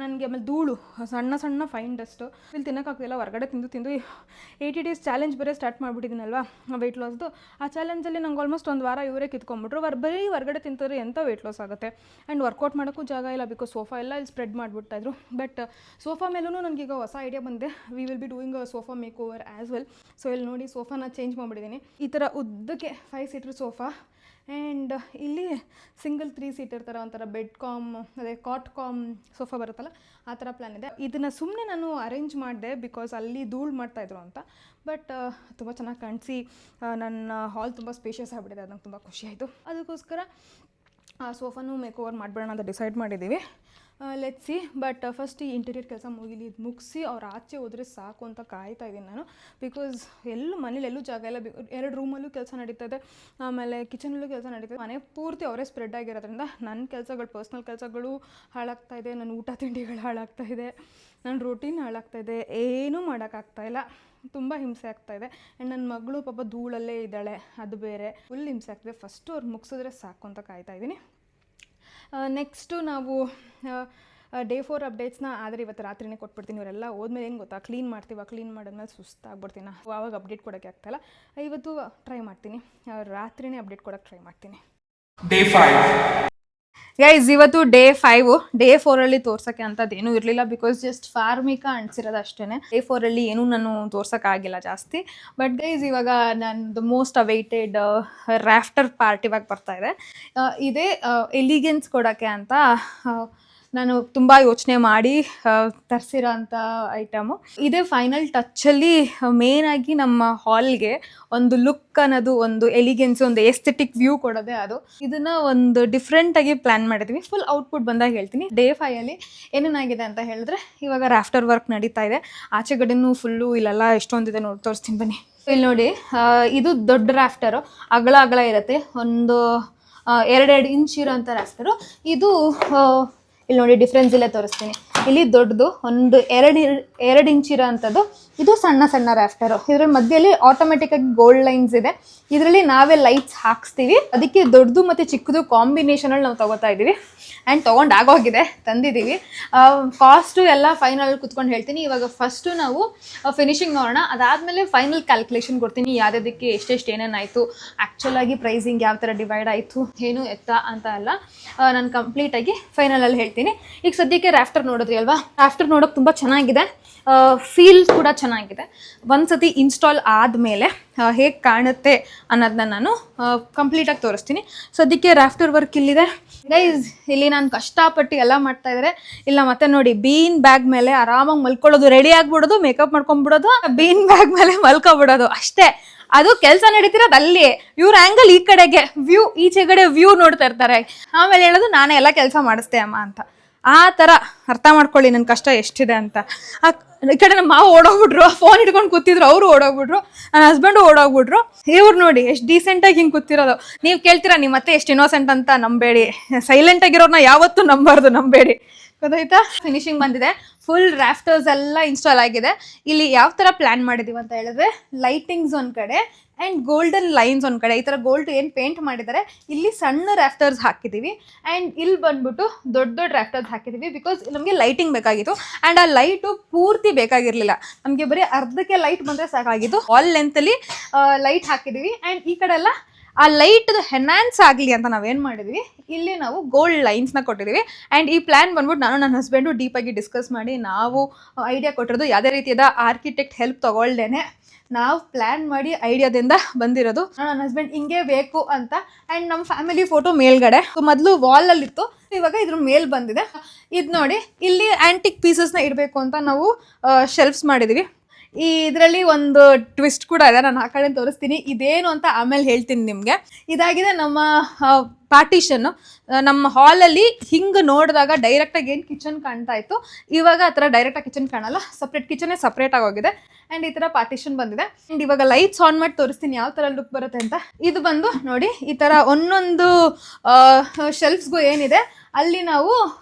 ನನಗೆ ಆಮೇಲೆ ಧೂಳು, ಸಣ್ಣ ಸಣ್ಣ ಫೈನ್ ಡಸ್ಟು, ಇಲ್ಲಿ ತಿನ್ನೋಕ್ಕಾಗ್ತಿಲ್ಲ. ಹೊರಗಡೆ ತಿಂದು 80 ಡೇಸ್ ಚಾಲೆಂಜ್ ಬೇರೆ ಸ್ಟಾರ್ಟ್ ಮಾಡಿಬಿಟ್ಟಿದ್ದೀನಲ್ವಾ ವೆಯ್ಟ್ ಲಾಸ್ದು. ಆ ಚಾಲೆಂಜಲ್ಲಿ ನಂಗೆ ಆಲ್ಮೋಸ್ಟ್ ಒಂದು ವಾರ ಇವರೇ ಕಿತ್ಕೊಂಡ್ಬಿಟ್ರು. ಬರೀ ಹೊರಗಡೆ ತಿಂತಾರೆ ಎಂಥ ವೆಯ್ಟ್ ಲಾಸ್ ಆಗುತ್ತೆ. ಆ್ಯಂಡ್ ವರ್ಕೌಟ್ ಮಾಡೋಕ್ಕೂ ಜಾಗ ಇಲ್ಲ, ಬಿಕಾಸ್ ಸೋಫಾ ಎಲ್ಲ ಇಲ್ಲಿ ಸ್ಪ್ರೆಡ್ ಮಾಡಿಬಿಡ್ತಾಯಿದ್ರು. ಬಟ್ ಸೋಫಾ ಮೇಲೂ ನನಗೀಗ ಹೊಸ ಐಡಿಯಾ ಬಂದಿದೆ. We will be doing a sofa make over as well. So ಇಲ್ಲಿ ನೋಡಿ ಸೋಫಾನ ಚೇಂಜ್ ಮಾಡಿಬಿಟ್ಟಿದ್ದೀನಿ. ಈ ಥರ ಉದ್ದಕ್ಕೆ 5 ಸೀಟರ್ ಸೋಫಾ. ಆ್ಯಂಡ್ ಇಲ್ಲಿ ಸಿಂಗಲ್ 3 ಸೀಟರ್ ಥರ ಒಂಥರ ಬೆಡ್ ಕಾಮ್, ಅದೇ ಕಾಟ್ ಕಾಮ್ ಸೋಫಾ ಬರುತ್ತಲ್ಲ, ಆ ಥರ ಪ್ಲ್ಯಾನ್ ಇದೆ. ಇದನ್ನು ಸುಮ್ಮನೆ ನಾನು ಅರೇಂಜ್ ಮಾಡಿದೆ ಬಿಕಾಸ್ ಅಲ್ಲಿ ಧೂಳು ಮಾಡ್ತಾಯಿದ್ರು ಅಂತ. ಬಟ್ ತುಂಬ ಚೆನ್ನಾಗಿ ಕಾಣಿಸಿ ನನ್ನ ಹಾಲ್ ತುಂಬ ಸ್ಪೇಷಿಯಸ್ ಆಗಿಬಿಟ್ಟಿದೆ. ಅದು ನಂಗೆ ತುಂಬ ಖುಷಿ ಆಯಿತು. ಅದಕ್ಕೋಸ್ಕರ ಆ ಸೋಫಾನು ಮೇಕ್ ಓವರ್ ಮಾಡಿಬಿಡೋಣ ಅಂತ ಡಿಸೈಡ್ ಮಾಡಿದ್ದೀವಿ. Let's see. ಬಟ್ ಫಸ್ಟ್ ಈ ಇಂಟೀರಿಯರ್ ಕೆಲಸ ಮುಗಿಲಿ, ಇದು ಮುಗಿಸಿ ಅವ್ರು ಆಚೆ ಹೋದರೆ ಸಾಕು ಅಂತ ಕಾಯ್ತಾ ಇದ್ದೀನಿ ನಾನು. ಬಿಕಾಸ್ ಮನೇಲಿ ಎಲ್ಲೂ ಜಾಗ ಇಲ್ಲ. 2 ರೂಮಲ್ಲೂ ಕೆಲಸ ನಡೀತಾ ಇದೆ, ಆಮೇಲೆ ಕಿಚನಲ್ಲೂ ಕೆಲಸ ನಡೀತಾ ಇದೆ. ಮನೆ ಪೂರ್ತಿ ಅವರೇ ಸ್ಪ್ರೆಡ್ ಆಗಿರೋದ್ರಿಂದ ನನ್ನ ಕೆಲಸಗಳು, ಪರ್ಸ್ನಲ್ ಕೆಲಸಗಳು ಹಾಳಾಗ್ತಾಯಿದೆ, ನನ್ನ ಊಟ ತಿಂಡಿಗಳು ಹಾಳಾಗ್ತಾಯಿದೆ, ನನ್ನ ರೂಟೀನ್ ಹಾಳಾಗ್ತಾಯಿದೆ, ಏನೂ ಮಾಡೋಕ್ಕಾಗ್ತಾಯಿಲ್ಲ. ತುಂಬ ಹಿಂಸೆ ಆಗ್ತಾಯಿದೆ. ಆ್ಯಂಡ್ ನನ್ನ ಮಗಳು ಪಾಪ ಧೂಳಲ್ಲೇ ಇದ್ದಾಳೆ, ಅದು ಬೇರೆ ಫುಲ್ ಹಿಂಸೆ ಆಗ್ತಿದೆ. ಫಸ್ಟು ಅವ್ರು ಮುಗಿಸಿದ್ರೆ ಸಾಕು ಅಂತ ಕಾಯ್ತಾ ಇದ್ದೀನಿ. ನೆಕ್ಸ್ಟು ನಾವು ಡೇ 4 ಅಪ್ಡೇಟ್ಸ್ನ ಆದರೆ ಇವತ್ತು ರಾತ್ರಿನೇ ಕೊಟ್ಬಿಡ್ತೀನಿ. ಇವರೆಲ್ಲ ಹೋದ್ಮೇಲೆ ಏನು ಗೊತ್ತಾ, ಕ್ಲೀನ್ ಮಾಡ್ತೀವಿ. ಕ್ಲೀನ್ ಮಾಡಿದ್ಮೇಲೆ ಸುಸ್ತಾಗ್ಬಿಡ್ತೀನಿ, ಆವಾಗ ಅಪ್ಡೇಟ್ ಕೊಡೋಕ್ಕೆ ಆಗ್ತಾಯಿಲ್ಲ. ಇವತ್ತು ಟ್ರೈ ಮಾಡ್ತೀನಿ, ರಾತ್ರಿನೇ ಅಪ್ಡೇಟ್ ಕೊಡೋಕ್ಕೆ ಟ್ರೈ ಮಾಡ್ತೀನಿ. ಡೇ 5 ಗೈಸ್, ಇವತ್ತು ಡೇ 5. ಡೇ 4ಅಲ್ಲಿ ತೋರ್ಸೋಕ್ಕೆ ಅಂಥದ್ದೇನೂ ಇರಲಿಲ್ಲ, ಬಿಕಾಸ್ ಜಸ್ಟ್ ಫಾರ್ಮಿಕಾ ಅಂಟಿಸಿರೋದು ಅಷ್ಟೇ. ಡೇ 4ಅಲ್ಲಿ ಏನೂ ನಾನು ತೋರ್ಸೋಕ್ಕಾಗಿಲ್ಲ ಜಾಸ್ತಿ. ಬಟ್ ಗೈಸ್, ಇವಾಗ ನನ್ನದು ಮೋಸ್ಟ್ ಅವೈಟೆಡ್ ರಾಫ್ಟರ್ ಪಾರ್ಟ್ ಇವಾಗ ಬರ್ತಾಯಿದೆ. ಇದೇ ಎಲಿಗೆನ್ಸ್ ಕೊಡೋಕ್ಕೆ ಅಂತ ನಾನು ತುಂಬ ಯೋಚನೆ ಮಾಡಿ ತರಿಸಿರೋ ಅಂಥ ಐಟಮು. ಇದೇ ಫೈನಲ್ ಟಚ್ಚಲ್ಲಿ ಮೇನಾಗಿ ನಮ್ಮ ಹಾಲ್ಗೆ ಒಂದು ಲುಕ್ ಅನ್ನೋದು, ಒಂದು ಎಲಿಗೆನ್ಸ್, ಒಂದು ಎಸ್ಥೆಟಿಕ್ ವ್ಯೂ ಕೊಡೋದೆ ಅದು. ಇದನ್ನು ಒಂದು ಡಿಫ್ರೆಂಟಾಗಿ ಪ್ಲ್ಯಾನ್ ಮಾಡಿದ್ವಿ. ಫುಲ್ ಔಟ್ಪುಟ್ ಬಂದಾಗ ಹೇಳ್ತೀನಿ. ಡೇ 5ಅಲ್ಲಿ ಏನೇನಾಗಿದೆ ಅಂತ ಹೇಳಿದ್ರೆ, ಇವಾಗ ರಾಫ್ಟರ್ ವರ್ಕ್ ನಡೀತಾ ಇದೆ. ಆಚೆಗಡೆನೂ ಫುಲ್ಲು ಇಲ್ಲೆಲ್ಲ ಎಷ್ಟೊಂದಿದೆ ನೋಡಿ, ತೋರಿಸ್ತೀನಿ ಬನ್ನಿ. ಇಲ್ಲಿ ನೋಡಿ, ಇದು ದೊಡ್ಡ ರಾಫ್ಟರು, ಅಗಲ ಇರುತ್ತೆ. ಒಂದು 2 ಇಂಚ್ ಇರೋಂಥ ರಾಫ್ಟರು. ಇದು ಇಲ್ಲಿ ನೋಡಿ ಡಿಫ್ರೆನ್ಸ್ ಇಲ್ಲೇ ತೋರಿಸ್ತೀನಿ. ಇಲ್ಲಿ ದೊಡ್ಡದು ಒಂದು 2 ಇಂಚ್ ಇರೋ ಅಂಥದ್ದು, ಇದು ಸಣ್ಣ ಸಣ್ಣ ರಾಫ್ಟರು. ಇದರ ಮಧ್ಯದಲ್ಲಿ ಆಟೋಮೆಟಿಕ್ಕಾಗಿ ಗೋಲ್ಡ್ ಲೈನ್ಸ್ ಇದೆ. ಇದರಲ್ಲಿ ನಾವೇ ಲೈಟ್ಸ್ ಹಾಕ್ಸ್ತೀವಿ. ಅದಕ್ಕೆ ದೊಡ್ಡದು ಮತ್ತು ಚಿಕ್ಕದು ಕಾಂಬಿನೇಷನಲ್ಲಿ ನಾವು ತೊಗೋತಾ ಇದ್ದೀವಿ. ಆ್ಯಂಡ್ ತೊಗೊಂಡಾಗೋಗಿದೆ, ತಂದಿದ್ದೀವಿ. ಕಾಸ್ಟು ಎಲ್ಲ ಫೈನಲ್ ಕುತ್ಕೊಂಡು ಹೇಳ್ತೀನಿ. ಇವಾಗ ಫಸ್ಟು ನಾವು ಫಿನಿಶಿಂಗ್ ನೋಡೋಣ. ಅದಾದಮೇಲೆ ಫೈನಲ್ ಕ್ಯಾಲ್ಕುಲೇಷನ್ ಕೊಡ್ತೀನಿ, ಯಾವುದಕ್ಕೆ ಎಷ್ಟೆಷ್ಟು ಏನೇನಾಯಿತು, ಆ್ಯಕ್ಚುಲಾಗಿ ಪ್ರೈಸಿಂಗ್ ಯಾವ ಥರ ಡಿವೈಡ್ ಆಯಿತು, ಏನು ಎತ್ತ ಅಂತ ಎಲ್ಲ ನಾನು ಕಂಪ್ಲೀಟಾಗಿ ಫೈನಲಲ್ಲಿ ಹೇಳ್ತೀನಿ. ಈಗ ಸದ್ಯಕ್ಕೆ ರಾಫ್ಟರ್ ನೋಡಿದ್ರಿ ಅಲ್ವಾ, ರಾಫ್ಟರ್ ನೋಡೋಕೆ ತುಂಬ ಚೆನ್ನಾಗಿದೆ, ಫೀಲ್ ಕೂಡ ಚೆನ್ನಾಗಿದೆ. ಒಂದು ಸತಿ ಇನ್ಸ್ಟಾಲ್ ಆದಮೇಲೆ ಹೇಗೆ ಕಾಣುತ್ತೆ ಅನ್ನೋದನ್ನ ನಾನು ಕಂಪ್ಲೀಟಾಗಿ ತೋರಿಸ್ತೀನಿ. ಸದ್ಯಕ್ಕೆ ರಾಫ್ಟರ್ ವರ್ಕ್ ಇಲ್ಲಿದೆ ಗೈಸ್. ಇಲ್ಲಿ ನಾನು ಕಷ್ಟಪಟ್ಟು ಎಲ್ಲ ಮಾಡ್ತಾ ಇದ್ದಾರೆ. ಇಲ್ಲ ಮತ್ತೆ ನೋಡಿ, ಬೀನ್ ಬ್ಯಾಗ್ ಮೇಲೆ ಆರಾಮಾಗಿ ಮಲ್ಕೊಳ್ಳೋದು, ರೆಡಿ ಆಗಿಬಿಡೋದು, ಮೇಕಪ್ ಮಾಡ್ಕೊಂಡ್ಬಿಡೋದು, ಬೀನ್ ಬ್ಯಾಗ್ ಮೇಲೆ ಮಲ್ಕೊಬಿಡೋದು ಅಷ್ಟೇ. ಅದು ಕೆಲಸ ನಡೀತಿರೋದು ಅಲ್ಲಿ. ಇವ್ರ ಆ್ಯಂಗಲ್ ಈ ಕಡೆಗೆ ವ್ಯೂ, ಈಚೆಗಡೆ ವ್ಯೂ ನೋಡ್ತಾ ಇರ್ತಾರೆ. ಆಮೇಲೆ ಹೇಳೋದು ನಾನೇ ಎಲ್ಲ ಕೆಲಸ ಮಾಡಿಸ್ದೆ ಅಮ್ಮ ಅಂತ. ಆ ಥರ ಅರ್ಥ ಮಾಡ್ಕೊಳ್ಳಿ ನನ್ನ ಕಷ್ಟ ಎಷ್ಟಿದೆ ಅಂತ. ಈ ಕಡೆ ನಮ್ಮ ಮಾವ ಓಡೋಗ್ಬಿಟ್ರು, ಫೋನ್ ಹಿಡ್ಕೊಂಡು ಕೂತಿದ್ರು, ಅವರು ಓಡೋಗ್ಬಿಟ್ರು, ನನ್ನ ಹಸ್ಬೆಂಡು ಓಡೋಗ್ಬಿಟ್ರು. ಇವ್ರು ನೋಡಿ ಎಷ್ಟು ಡೀಸೆಂಟಾಗಿ ಹಿಂಗೆ ಕೂತಿರೋದು. ನೀವು ಕೇಳ್ತೀರಾ ನಿಮ್ಮ ಮತ್ತೆ ಎಷ್ಟು ಇನ್ನೋಸೆಂಟ್ ಅಂತ, ನಂಬೇಡಿ. ಸೈಲೆಂಟಾಗಿರೋರನ್ನ ಯಾವತ್ತೂ ನಂಬೇಡಿ. ಗೊತ್ತಾಯ್ತಾ? ಫಿನಿಶಿಂಗ್ ಬಂದಿದೆ. ಫುಲ್ ರಾಫ್ಟರ್ಸ್ ಎಲ್ಲ ಇನ್ಸ್ಟಾಲ್ ಆಗಿದೆ. ಇಲ್ಲಿ ಯಾವ ಥರ ಪ್ಲ್ಯಾನ್ ಮಾಡಿದ್ದೀವಿ ಅಂತ ಹೇಳಿದ್ರೆ, ಲೈಟಿಂಗ್ಸ್ ಒಂದು ಕಡೆ ಆ್ಯಂಡ್ ಗೋಲ್ಡನ್ ಲೈನ್ಸ್ ಒಂದು ಕಡೆ. ಈ ಥರ ಗೋಲ್ಡ್ ಏನು ಪೇಂಟ್ ಮಾಡಿದ್ದಾರೆ, ಇಲ್ಲಿ ಸಣ್ಣ ರಾಫ್ಟರ್ಸ್ ಹಾಕಿದ್ದೀವಿ. ಆ್ಯಂಡ್ ಇಲ್ಲಿ ಬಂದ್ಬಿಟ್ಟು ದೊಡ್ಡ ರಾಫ್ಟರ್ಸ್ ಹಾಕಿದ್ದೀವಿ. ಬಿಕಾಸ್ ನಮಗೆ ಲೈಟಿಂಗ್ ಬೇಕಾಗಿತ್ತು. ಆ್ಯಂಡ್ ಆ ಲೈಟು ಪೂರ್ತಿ ಬೇಕಾಗಿರಲಿಲ್ಲ, ನಮಗೆ ಬರೀ ಅರ್ಧಕ್ಕೆ ಲೈಟ್ ಬಂದರೆ ಸಾಕಾಗಿತ್ತು. ಆಲ್ ಲೆಂತಲ್ಲಿ ಲೈಟ್ ಹಾಕಿದ್ದೀವಿ. ಆ್ಯಂಡ್ ಈ ಕಡೆ ಎಲ್ಲ ಆ ಲೈಟ್ ಎನ್ಹಾನ್ಸ್ ಆಗಲಿ ಅಂತ ನಾವೇನು ಮಾಡಿದ್ವಿ, ಇಲ್ಲಿ ನಾವು ಗೋಲ್ಡ್ ಲೈನ್ಸ್ನ ಕೊಟ್ಟಿದ್ದೀವಿ. ಆ್ಯಂಡ್ ಈ ಪ್ಲ್ಯಾನ್ ಬಂದ್ಬಿಟ್ಟು ನಾನು ನನ್ನ ಹಸ್ಬೆಂಡು ಡೀಪಾಗಿ ಡಿಸ್ಕಸ್ ಮಾಡಿ ನಾವು ಐಡಿಯಾ ಕೊಟ್ಟಿರೋದು. ಯಾವುದೇ ರೀತಿಯಾದ ಆರ್ಕಿಟೆಕ್ಟ್ ಹೆಲ್ಪ್ ತೊಗೊಳ್ದೇನೆ ನಾವು ಪ್ಲ್ಯಾನ್ ಮಾಡಿ ಐಡಿಯಾದಿಂದ ಬಂದಿರೋದು. ನನ್ನ ಹಸ್ಬೆಂಡ್ ಹಿಂಗೆ ಬೇಕು ಅಂತ. ಆ್ಯಂಡ್ ನಮ್ಮ ಫ್ಯಾಮಿಲಿ ಫೋಟೋ ಮೇಲ್ಗಡೆ ಮೊದಲು ವಾಲಲ್ಲಿತ್ತು, ಇವಾಗ ಇದ್ರ ಮೇಲ್ ಬಂದಿದೆ. ಇದು ನೋಡಿ, ಇಲ್ಲಿ ಆ್ಯಂಟಿಕ್ ಪೀಸಸ್ನ ಇಡಬೇಕು ಅಂತ ನಾವು ಶೆಲ್ಫ್ಸ್ ಮಾಡಿದ್ದೀವಿ. ಇದರಲ್ಲಿ ಒಂದು ಟ್ವಿಸ್ಟ್ ಕೂಡ ಇದೆ, ನಾನು ಆ ಕಡೆ ತೋರಿಸ್ತೀನಿ ಇದೇನು ಅಂತ ಆಮೇಲೆ ಹೇಳ್ತೀನಿ ನಿಮಗೆ. ಇದಾಗಿದೆ ನಮ್ಮ ಪಾರ್ಟಿಷನ್ನು. ನಮ್ಮ ಹಾಲಲ್ಲಿ ಹಿಂಗೆ ನೋಡಿದಾಗ ಡೈರೆಕ್ಟಾಗಿ ಏನು ಕಿಚನ್ ಕಾಣ್ತಾ ಇತ್ತು, ಇವಾಗ ಆ ಥರ ಡೈರೆಕ್ಟಾಗಿ ಕಿಚನ್ ಕಾಣಲ್ಲ, ಕಿಚನ್ನೇ ಸಪ್ರೇಟಾಗಿ ಹೋಗಿದೆ. ಆ್ಯಂಡ್ ಈ ಥರ ಪಾರ್ಟಿಷನ್ ಬಂದಿದೆ. ಆ್ಯಂಡ್ ಇವಾಗ ಲೈಟ್ಸ್ ಆನ್ ಮಾಡಿ ತೋರಿಸ್ತೀನಿ ಯಾವ ಥರ ಲುಕ್ ಬರುತ್ತೆ ಅಂತ. ಇದು ಬಂದು ನೋಡಿ ಈ ಥರ ಒಂದೊಂದು ಶೆಲ್ಫ್ಸ್ಗೂ ಏನಿದೆ ಅಲ್ಲಿ ನಾವು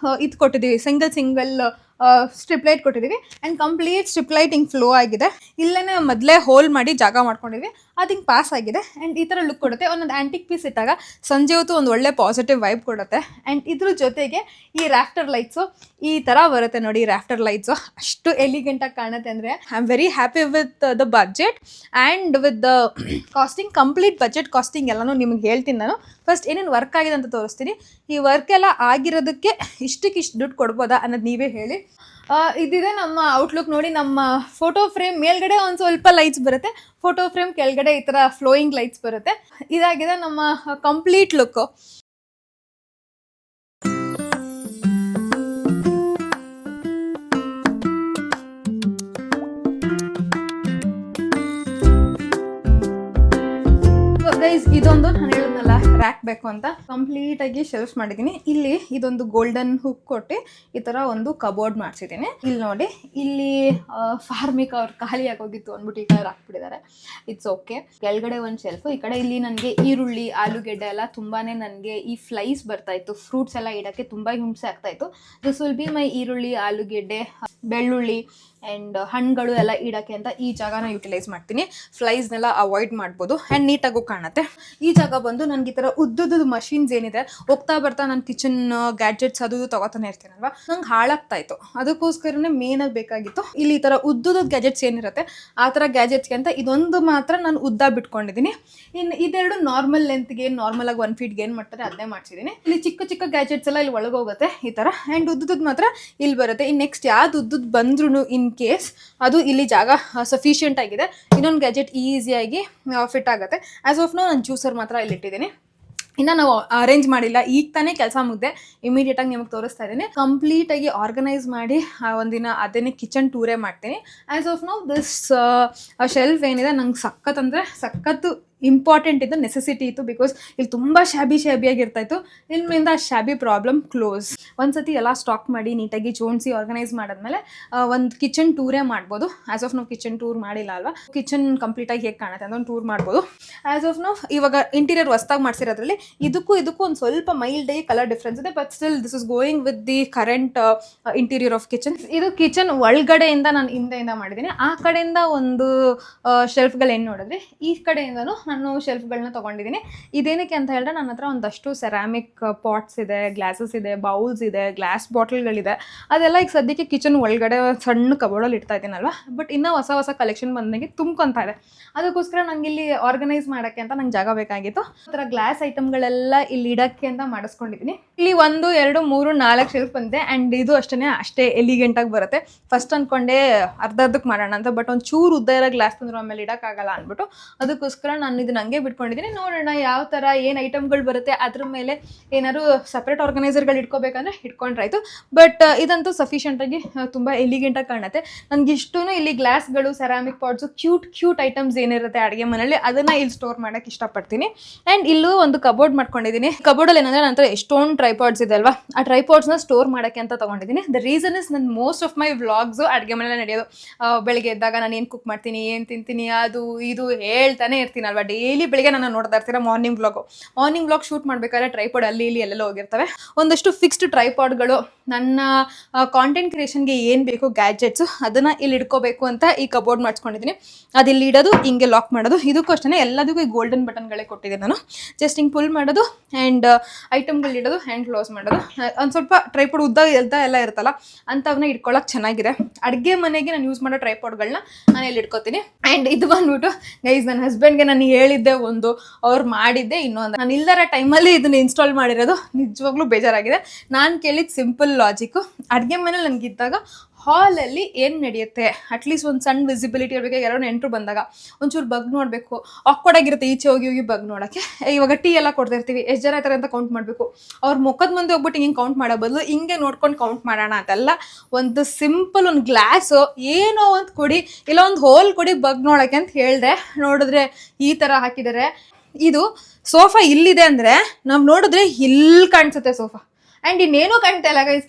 ಇದು ಕೊಟ್ಟಿದ್ದೀವಿ, ಸಿಂಗಲ್ ಸ್ಟ್ರಿಪ್ ಲೈಟ್ ಕೊಟ್ಟಿದ್ದೀವಿ. ಆ್ಯಂಡ್ ಕಂಪ್ಲೀಟ್ ಸ್ಟ್ರಿಪ್ ಲೈಟ್ ಹಿಂಗೆ ಫ್ಲೋ ಆಗಿದೆ. ಇಲ್ಲೇ ಮೊದಲೇ ಹೋಲ್ ಮಾಡಿ ಜಾಗ ಮಾಡ್ಕೊಂಡಿದ್ವಿ, ಅದು ಹಿಂಗೆ ಪಾಸ್ ಆಗಿದೆ. ಆ್ಯಂಡ್ ಈ ಥರ ಲುಕ್ ಕೊಡುತ್ತೆ. ಒಂದೊಂದು ಆ್ಯಂಟಿಕ್ ಪೀಸ್ ಇಟ್ಟಾಗ ಸಂಜೆ ಹೊತ್ತು ಒಂದು ಒಳ್ಳೆ ಪಾಸಿಟಿವ್ ವೈಬ್ ಕೊಡುತ್ತೆ. ಆ್ಯಂಡ್ ಇದ್ರ ಜೊತೆಗೆ ಈ ರಾಫ್ಟರ್ ಲೈಟ್ಸು ಈ ಥರ ಬರುತ್ತೆ ನೋಡಿ. ರಾಫ್ಟರ್ ಲೈಟ್ಸು ಅಷ್ಟು ಎಲಿಗೆಂಟಾಗಿ ಕಾಣುತ್ತೆ ಅಂದರೆ I am very happy with the budget and with the costing. Complete budget costing ಎಲ್ಲನೂ ನಿಮ್ಗೆ ಹೇಳ್ತೀನಿ ನಾನು. ಫಸ್ಟ್ ಏನೇನು ವರ್ಕ್ ಆಗಿದೆ ಅಂತ ತೋರಿಸ್ತೀನಿ. ಈ ವರ್ಕ್ ಎಲ್ಲ ಆಗಿರೋದಕ್ಕೆ ಇಷ್ಟಕ್ಕಿಷ್ಟು ದುಡ್ಡು ಕೊಡ್ಬೋದಾ ಅನ್ನೋದು ನೀವೇ ಹೇಳಿ. ಇದಿದೆ ನಮ್ಮ ಔಟ್ಲುಕ್ ನೋಡಿ. ನಮ್ಮ ಫೋಟೋ ಫ್ರೇಮ್ ಮೇಲ್ಗಡೆ ಒಂದು ಸ್ವಲ್ಪ ಲೈಟ್ಸ್ ಬರುತ್ತೆ, ಫೋಟೋ ಫ್ರೇಮ್ ಕೆಳಗಡೆ ಈ ಥರ ಫ್ಲೋಯಿಂಗ್ ಲೈಟ್ಸ್ ಬರುತ್ತೆ. ಇದಾಗಿದೆ ನಮ್ಮ ಕಂಪ್ಲೀಟ್ ಲುಕ್ಕು. ಗೈಸ್ ಇದೊಂದು ನಾನು ಹೇಳಿದ್ನಲ್ಲ ರ್ಯಾಕ್ ಬೇಕು ಅಂತ, ಕಂಪ್ಲೀಟ್ ಆಗಿ ಶೆಲ್ಫ್ ಮಾಡಿದ್ದೀನಿ. ಇಲ್ಲಿ ಇದೊಂದು ಗೋಲ್ಡನ್ ಹುಕ್ ಕೊಟ್ಟು ಈ ತರ ಒಂದು ಕಬೋರ್ಡ್ ಮಾಡಿಸಿದ್ದೀನಿ. ಇಲ್ಲಿ ನೋಡಿ, ಇಲ್ಲಿ ಫಾರ್ಮಿಕ್ ಅವ್ರು ಖಾಲಿ ಆಗೋಗಿತ್ತು ಅಂದ್ಬಿಟ್ಟು ಈ ಕಲರ್ ಹಾಕ್ಬಿಟ್ಟಿದ್ದಾರೆ. It's okay. ಕೆಳಗಡೆ ಒಂದು ಶೆಲ್ಫ್, ಈ ಕಡೆ ಇಲ್ಲಿ ನನಗೆ ಈರುಳ್ಳಿ ಆಲೂಗೆಡ್ಡೆ ಎಲ್ಲ ತುಂಬಾನೇ ನನಗೆ ಈ ಫ್ಲೈಸ್ ಬರ್ತಾ ಇತ್ತು, ಫ್ರೂಟ್ಸ್ ಎಲ್ಲ ಇಡಕ್ಕೆ ತುಂಬಾ ಹಿಂಸೆ ಆಗ್ತಾ ಇತ್ತು. ದಿಸ್ ವಿಲ್ ಬಿ ಮೈ ಈರುಳ್ಳಿ ಆಲೂಗೆಡ್ಡೆ ಬೆಳ್ಳುಳ್ಳಿ ಆ್ಯಂಡ್ ಹಣ್ಣುಗಳು ಎಲ್ಲ ಇಡೋಕ್ಕೆ ಅಂತ ಈ ಜಾಗನ ಯುಟಿಲೈಸ್ ಮಾಡ್ತೀನಿ. ಫ್ಲೈಸ್ನೆಲ್ಲ ಅವಾಯ್ಡ್ ಮಾಡ್ಬೋದು ಆ್ಯಂಡ್ ನೀಟಾಗೂ ಕಾಣುತ್ತೆ. ಈ ಜಾಗ ಬಂದು ನನಗೆ ಈ ಥರ ಉದ್ದುದ್ದು ಮಷೀನ್ಸ್ ಏನಿದೆ ಹೋಗ್ತಾ ಬರ್ತಾ ನಾನು ಕಿಚನ್ ಗ್ಯಾಡ್ಜೆಟ್ಸ್ ಅದು ತಾನೆ ಇರ್ತೀನಲ್ವ, ನಂಗೆ ಹಾಳಾಗ್ತಾ ಇತ್ತು. ಅದಕ್ಕೋಸ್ಕರನೇ ಮೇನಾಗಿ ಬೇಕಾಗಿತ್ತು ಇಲ್ಲಿ ಈ ಥರ ಉದ್ದುದ್ದು ಗ್ಯಾಜೆಟ್ಸ್ ಏನಿರುತ್ತೆ ಆ ಥರ ಗ್ಯಾಜೆಟ್ಸ್ಗೆ ಅಂತ ಇದೊಂದು ಮಾತ್ರ ನಾನು ಉದ್ದ ಬಿಟ್ಕೊಂಡಿದ್ದೀನಿ. ಇನ್ನು ಇದೆರಡು ನಾರ್ಮಲ್ ಲೆಂತ್ಗೆ ನಾರ್ಮಲಾಗಿ 1 ಫೀಟ್ಗೆ ಏನು ಮಾಡ್ತಾರೆ ಅದನ್ನೇ ಮಾಡಿಸಿದ್ದೀನಿ. ಇಲ್ಲಿ ಚಿಕ್ಕ ಚಿಕ್ಕ ಗ್ಯಾಜೆಟ್ಸ್ ಎಲ್ಲ ಇಲ್ಲಿ ಒಳಗೋಗುತ್ತೆ ಈ ಥರ. ಆ್ಯಂಡ್ ಉದ್ದುದ್ದು ಮಾತ್ರ ಇಲ್ಲಿ ಬರುತ್ತೆ. ಇನ್ನು ನೆಕ್ಸ್ಟ್ ಯಾವ್ದು ಉದ್ದುದ್ದು ಬಂದ್ರೂ ಇನ್ ಕೇಸ್ ಅದು ಇಲ್ಲಿ ಜಾಗ ಸಫಿಷಿಯೆಂಟ್ ಆಗಿದೆ, ಇನ್ನೊಂದು ಗ್ಯಾಜೆಟ್ ಈಸಿಯಾಗಿ ಫಿಟ್ ಆಗುತ್ತೆ. ಆ್ಯಸ್ ಆಫ್ ನೋ ನಾನು ಜ್ಯೂಸರ್ ಮಾತ್ರ ಇಲ್ಲಿ ಇಟ್ಟಿದ್ದೀನಿ. ಇನ್ನು ನಾವು ಅರೇಂಜ್ ಮಾಡಿಲ್ಲ, ಈಗ ತಾನೇ ಕೆಲಸ ಮುಗ್ದೆ ಇಮಿಡಿಯೇಟಾಗಿ ನಿಮಗೆ ತೋರಿಸ್ತಾ ಇದ್ದೀನಿ. ಕಂಪ್ಲೀಟಾಗಿ ಆರ್ಗನೈಸ್ ಮಾಡಿ ಒಂದಿನ ಅದನ್ನೇ ಕಿಚನ್ ಟೂರೇ ಮಾಡ್ತೀನಿ. As of now this shelf ಏನಿದೆ ನಂಗೆ ಸಖತ್ ಅಂದರೆ ಸಖತ್ತು ಇಂಪಾರ್ಟೆಂಟ್ ಇದ್ದು ನೆಸೆಸಿಟಿ ಇತ್ತು. ಬಿಕಾಸ್ ಇಲ್ಲಿ ತುಂಬ ಶಾಬಿಯಾಗಿರ್ತಾ ಇತ್ತು. ಇಲ್ಲಿಂದ ಆ ಶಾಬಿ ಪ್ರಾಬ್ಲಮ್ ಕ್ಲೋಸ್. ಒಂದ್ಸತಿ ಎಲ್ಲ ಸ್ಟಾಕ್ ಮಾಡಿ ನೀಟಾಗಿ ಜೋಡಿಸಿ ಆರ್ಗನೈಸ್ ಮಾಡಿದ್ಮೇಲೆ ಒಂದು ಕಿಚನ್ ಟೂರೇ ಮಾಡ್ಬೋದು. ಆ್ಯಸ್ ಆಫ್ ನಾವು ಕಿಚನ್ ಟೂರ್ ಮಾಡಿಲ್ಲ ಅಲ್ವಾ, ಕಿಚನ್ ಕಂಪ್ಲೀಟಾಗಿ ಹೇಗೆ ಕಾಣುತ್ತೆ ಅಂತ ಒಂದು ಟೂರ್ ಮಾಡ್ಬೋದು. ಆ್ಯಸ್ ಆಫ್ ನಾವು ಇವಾಗ ಇಂಟೀರಿಯರ್ ಹೊಸ್ದಾಗಿ ಮಾಡಿಸಿರೋದ್ರಲ್ಲಿ ಇದಕ್ಕೂ ಒಂದು ಸ್ವಲ್ಪ ಮೈಲ್ಡ್ ಆಗಿ ಕಲರ್ ಡಿಫ್ರೆನ್ಸ್ ಇದೆ. But still this is going with the current interior of kitchen. ಇದು ಕಿಚನ್ ಒಳಗಡೆಯಿಂದ ನಾನು ಹಿಂದೆಯಿಂದ ಮಾಡಿದ್ದೀನಿ. ಆ ಕಡೆಯಿಂದ ಒಂದು ಶೆಲ್ಫ್ಗಳು ಏನು ನೋಡಿದ್ರೆ ಈ ಕಡೆಯಿಂದನೂ ನಾನು ಶೆಲ್ಫ್ಗಳನ್ನ ತೊಗೊಂಡಿದ್ದೀನಿ. ಇದೇನಕ್ಕೆ ಅಂತ ಹೇಳಿದ್ರೆ ನನ್ನ ಹತ್ರ ಒಂದಷ್ಟು ಸೆರಾಮಿಕ್ ಪಾಟ್ಸ್ ಇದೆ, ಗ್ಲಾಸಸ್ ಇದೆ, ಬೌಲ್ಸ್ ಇದೆ, ಗ್ಲಾಸ್ ಬಾಟಲ್ಗಳಿದೆ. ಅದೆಲ್ಲ ಈಗ ಸದ್ಯಕ್ಕೆ ಕಿಚನ್ ಒಳಗಡೆ ಸಣ್ಣ ಕಬೋರ್ಡಲ್ಲಿ ಇಡ್ತಾ ಇದ್ದೀನಲ್ವ. ಬಟ್ ಇನ್ನೂ ಹೊಸ ಕಲೆಕ್ಷನ್ ಬಂದಂಗೆ ತುಂಬ್ಕೊತಾ ಇದೆ. ಅದಕ್ಕೋಸ್ಕರ ನಂಗೆ ಇಲ್ಲಿ ಆರ್ಗನೈಸ್ ಮಾಡೋಕ್ಕೆ ಅಂತ ನಂಗೆ ಜಾಗ ಬೇಕಾಗಿತ್ತು. ಆ ಥರ ಗ್ಲಾಸ್ ಐಟಮ್ಗಳೆಲ್ಲ ಇಲ್ಲಿ ಇಡೋಕ್ಕೆ ಅಂತ ಮಾಡಿಸ್ಕೊಂಡಿದ್ದೀನಿ. ಇಲ್ಲಿ 1 2 3 4 ಶೆಲ್ಫ್ ಬಂದಿದೆ. ಆ್ಯಂಡ್ ಇದು ಅಷ್ಟೇ ಎಲಿಗೆಂಟಾಗಿ ಬರುತ್ತೆ. ಫಸ್ಟ್ ಅಂದ್ಕೊಂಡೆ ಅರ್ಧಕ್ಕೆ ಮಾಡೋಣ ಅಂತ, ಬಟ್ ಒಂದು ಚೂರು ಉದ್ದ ಇರೋ ಗ್ಲಾಸ್ ತಂದ್ರು ಆಮೇಲೆ ಇಡೋಕ್ಕಾಗಲ್ಲ ಅಂದ್ಬಿಟ್ಟು ಅದಕ್ಕೋಸ್ಕರ ನಾನು ಇದನ್ನ ಹಂಗೆ ಬಿಟ್ಕೊಂಡಿದ್ದೀನಿ. ನೋಡೋಣ ಯಾವ ಥರ ಏನು ಐಟಮ್ಗಳು ಬರುತ್ತೆ, ಅದ್ರ ಮೇಲೆ ಏನಾದ್ರು ಸಪ್ರೇಟ್ ಆರ್ಗನೈಸರ್ಗಳು ಇಟ್ಕೋಬೇಕಂದ್ರೆ ಇಟ್ಕೊಂಡ್ರಾಯ್ತು. ಬಟ್ ಇದಂತೂ ಸಫಿಷಿಯೆಂಟಾಗಿ ತುಂಬ ಎಲಿಗೆಂಟಾಗಿ ಕಾಣುತ್ತೆ. ನನಗೆ ಇಷ್ಟೂ ಇಲ್ಲಿ ಗ್ಲಾಸ್ಗಳು, ಸೆರಾಮಿಕ್ ಪಾಟ್ಸು, ಕ್ಯೂಟ್ ಐಟಮ್ಸ್ ಏನಿರುತ್ತೆ ಅಡುಗೆ ಮನೇಲಿ ಅದನ್ನು ಇಲ್ಲಿ ಸ್ಟೋರ್ ಮಾಡೋಕ್ಕೆ ಇಷ್ಟಪಡ್ತೀನಿ. ಆ್ಯಂಡ್ ಇಲ್ಲೂ ಒಂದು ಕಬೋರ್ಡ್ ಮಾಡ್ಕೊಂಡಿದ್ದೀನಿ. ಕಬೋರ್ಡಲ್ಲಿ ಏನಂದರೆ ನನ್ನ ಹತ್ರ ಎಷ್ಟೊಂದು ಟ್ರೈಪಾಡ್ಸ್ ಇದೆ ಅಲ್ವಾ, ಆ ಟ್ರೈಪಾಡ್ಸ್ನ ಸ್ಟೋರ್ ಮಾಡೋಕ್ಕೆ ಅಂತ ತೊಗೊಂಡಿದ್ದೀನಿ. ದ ರೀಸನ್ ಇಸ್ ನನ್ನ ಮೋಸ್ಟ್ ಆಫ್ ಮೈ ವ್ಲಾಗ್ಸು ಅಡುಗೆ ಮನೇಲೆ ನಡೆಯೋದು. ಬೆಳಿಗ್ಗೆ ಎದ್ದಾಗ ನಾನು ಏನು ಕುಕ್ ಮಾಡ್ತೀನಿ, ಏನು ತಿಂತೀನಿ, ಅದು ಇದು ಹೇಳ್ತಾನೆ ಇರ್ತೀನಲ್ವ. ಡೈಲಿ ಬೆಳಿಗ್ಗೆ ನಾನು ನೋಡ್ತಾ ಇರ್ತೀರ ಮಾರ್ನಿಂಗ್ ವ್ಲಾಗ್ ಶೂಟ್ ಮಾಡಬೇಕಾದ್ರೆ ಟ್ರೈಪಾಡ್ ಅಲ್ಲಿ ಇಲ್ಲಿ ಎಲ್ಲೆಲ್ಲ ಹೋಗಿರ್ತವೆ. ಒಂದಷ್ಟು ಫಿಕ್ಸ್ಡ್ ಟ್ರೈಪಾಡ್ಗಳು ನನ್ನ ಕಾಂಟೆಂಟ್ ಕ್ರಿಯೇಷನ್ಗೆ ಏನು ಬೇಕು ಗ್ಯಾಜೆಟ್ಸು ಅದನ್ನು ಇಲ್ಲಿ ಇಟ್ಕೋಬೇಕು ಅಂತ ಈ ಕಬೋರ್ಡ್ ಮಾಡಿಸ್ಕೊಂಡಿದ್ದೀನಿ. ಅದಿಲ್ಲಿ ಇಡೋದು, ಹಿಂಗೆ ಲಾಕ್ ಮಾಡೋದು. ಇದಕ್ಕೂ ಅಷ್ಟೇ ಎಲ್ಲದಕ್ಕೂ ಈ ಗೋಲ್ಡನ್ ಬಟನ್ಗಳೇ ಕೊಟ್ಟಿದ್ದೀನಿ ನಾನು. ಜಸ್ಟ್ ಹಿಂಗೆ ಪುಲ್ ಮಾಡೋದು ಆ್ಯಂಡ್ ಐಟಮ್ಗಳು ಇಡೋದು, ಹ್ಯಾಂಡ್ ಕ್ಲೋಸ್ ಮಾಡೋದು. ಒಂದು ಸ್ವಲ್ಪ ಟ್ರೈಪಾಡ್ ಉದ್ದ ಎಲ್ಲ ಇರುತ್ತಲ್ಲ ಅಂಥವನ್ನ ಇಟ್ಕೊಳ್ಳೋಕೆ ಚೆನ್ನಾಗಿದೆ. ಅಡುಗೆ ಮನೆಗೆ ನಾನು ಯೂಸ್ ಮಾಡೋ ಟ್ರೈಪಾಡ್ಗಳನ್ನ ನಾನು ಇಲ್ಲಿ ಇಟ್ಕೋತೀನಿ. ಆ್ಯಂಡ್ ಇದು ಬಂದ್ಬಿಟ್ಟು ಗೈಸ್ ನನ್ನ ಹಸ್ಬೆಂಡ್ಗೆ ನಾನು ಹೇಳಿದ್ದೆ ಒಂದು, ಅವ್ರು ಮಾಡಿದ್ದೆ ಇನ್ನೊಂದು. ನಾನು ಇಲ್ದರ ಟೈಮಲ್ಲಿ ಇದನ್ನ ಇನ್ಸ್ಟಾಲ್ ಮಾಡಿರೋದು ನಿಜವಾಗ್ಲೂ ಬೇಜಾರಾಗಿದೆ. ನಾನು ಕೇಳಿದ ಸಿಂಪಲ್ ಲಾಜಿಕ್ಕು, ಅಡುಗೆ ಮನೇಲಿ ನನಗಿದ್ದಾಗ ಹಾಲಲ್ಲಿ ಏನು ನಡೆಯುತ್ತೆ, ಅಟ್ಲೀಸ್ಟ್ ಒಂದು ಸಣ್ಣ ವಿಸಿಬಿಲಿಟಿ ಇರಬೇಕು. ಯಾರೋ ನೆಂಟರು ಬಂದಾಗ ಒಂಚೂರು ಬಗ್ ನೋಡಬೇಕು, ಆಕ್ವರ್ಡಾಗಿರುತ್ತೆ ಈಚೆ ಹೋಗಿ ಬಗ್ ನೋಡೋಕ್ಕೆ. ಇವಾಗ ಟೀ ಎಲ್ಲ ಕೊಡ್ತಾ ಇರ್ತೀವಿ, ಎಷ್ಟು ಜನ ಇರ್ತಾರೆ ಅಂತ ಕೌಂಟ್ ಮಾಡಬೇಕು. ಅವ್ರ ಮುಖದ ಮುಂದೆ ಹೋಗ್ಬಿಟ್ಟು ಹಿಂಗೆ ಕೌಂಟ್ ಮಾಡೋ ಬದಲು ಹಿಂಗೆ ನೋಡ್ಕೊಂಡು ಕೌಂಟ್ ಮಾಡೋಣ ಅಂತೆಲ್ಲ ಒಂದು ಸಿಂಪಲ್ ಒಂದು ಗ್ಲಾಸು ಏನೋ ಒಂದು ಕೊಡಿ, ಇಲ್ಲ ಒಂದು ಹೋಲ್ ಕೊಡಿ ಬಗ್ ನೋಡೋಕ್ಕೆ ಅಂತ ಹೇಳಿದೆ. ನೋಡಿದ್ರೆ ಈ ಥರ ಹಾಕಿದ್ದಾರೆ. ಇದು ಸೋಫಾ ಇಲ್ಲಿದೆ ಅಂದರೆ ನಾವು ನೋಡಿದ್ರೆ ಇಲ್ಲಿ ಕಾಣಿಸುತ್ತೆ ಸೋಫಾ. ಆ್ಯಂಡ್ ಇನ್ನೇನೂ ಕಾಣ್ತಾ ಇಲ್ಲ ಗೈಸ್,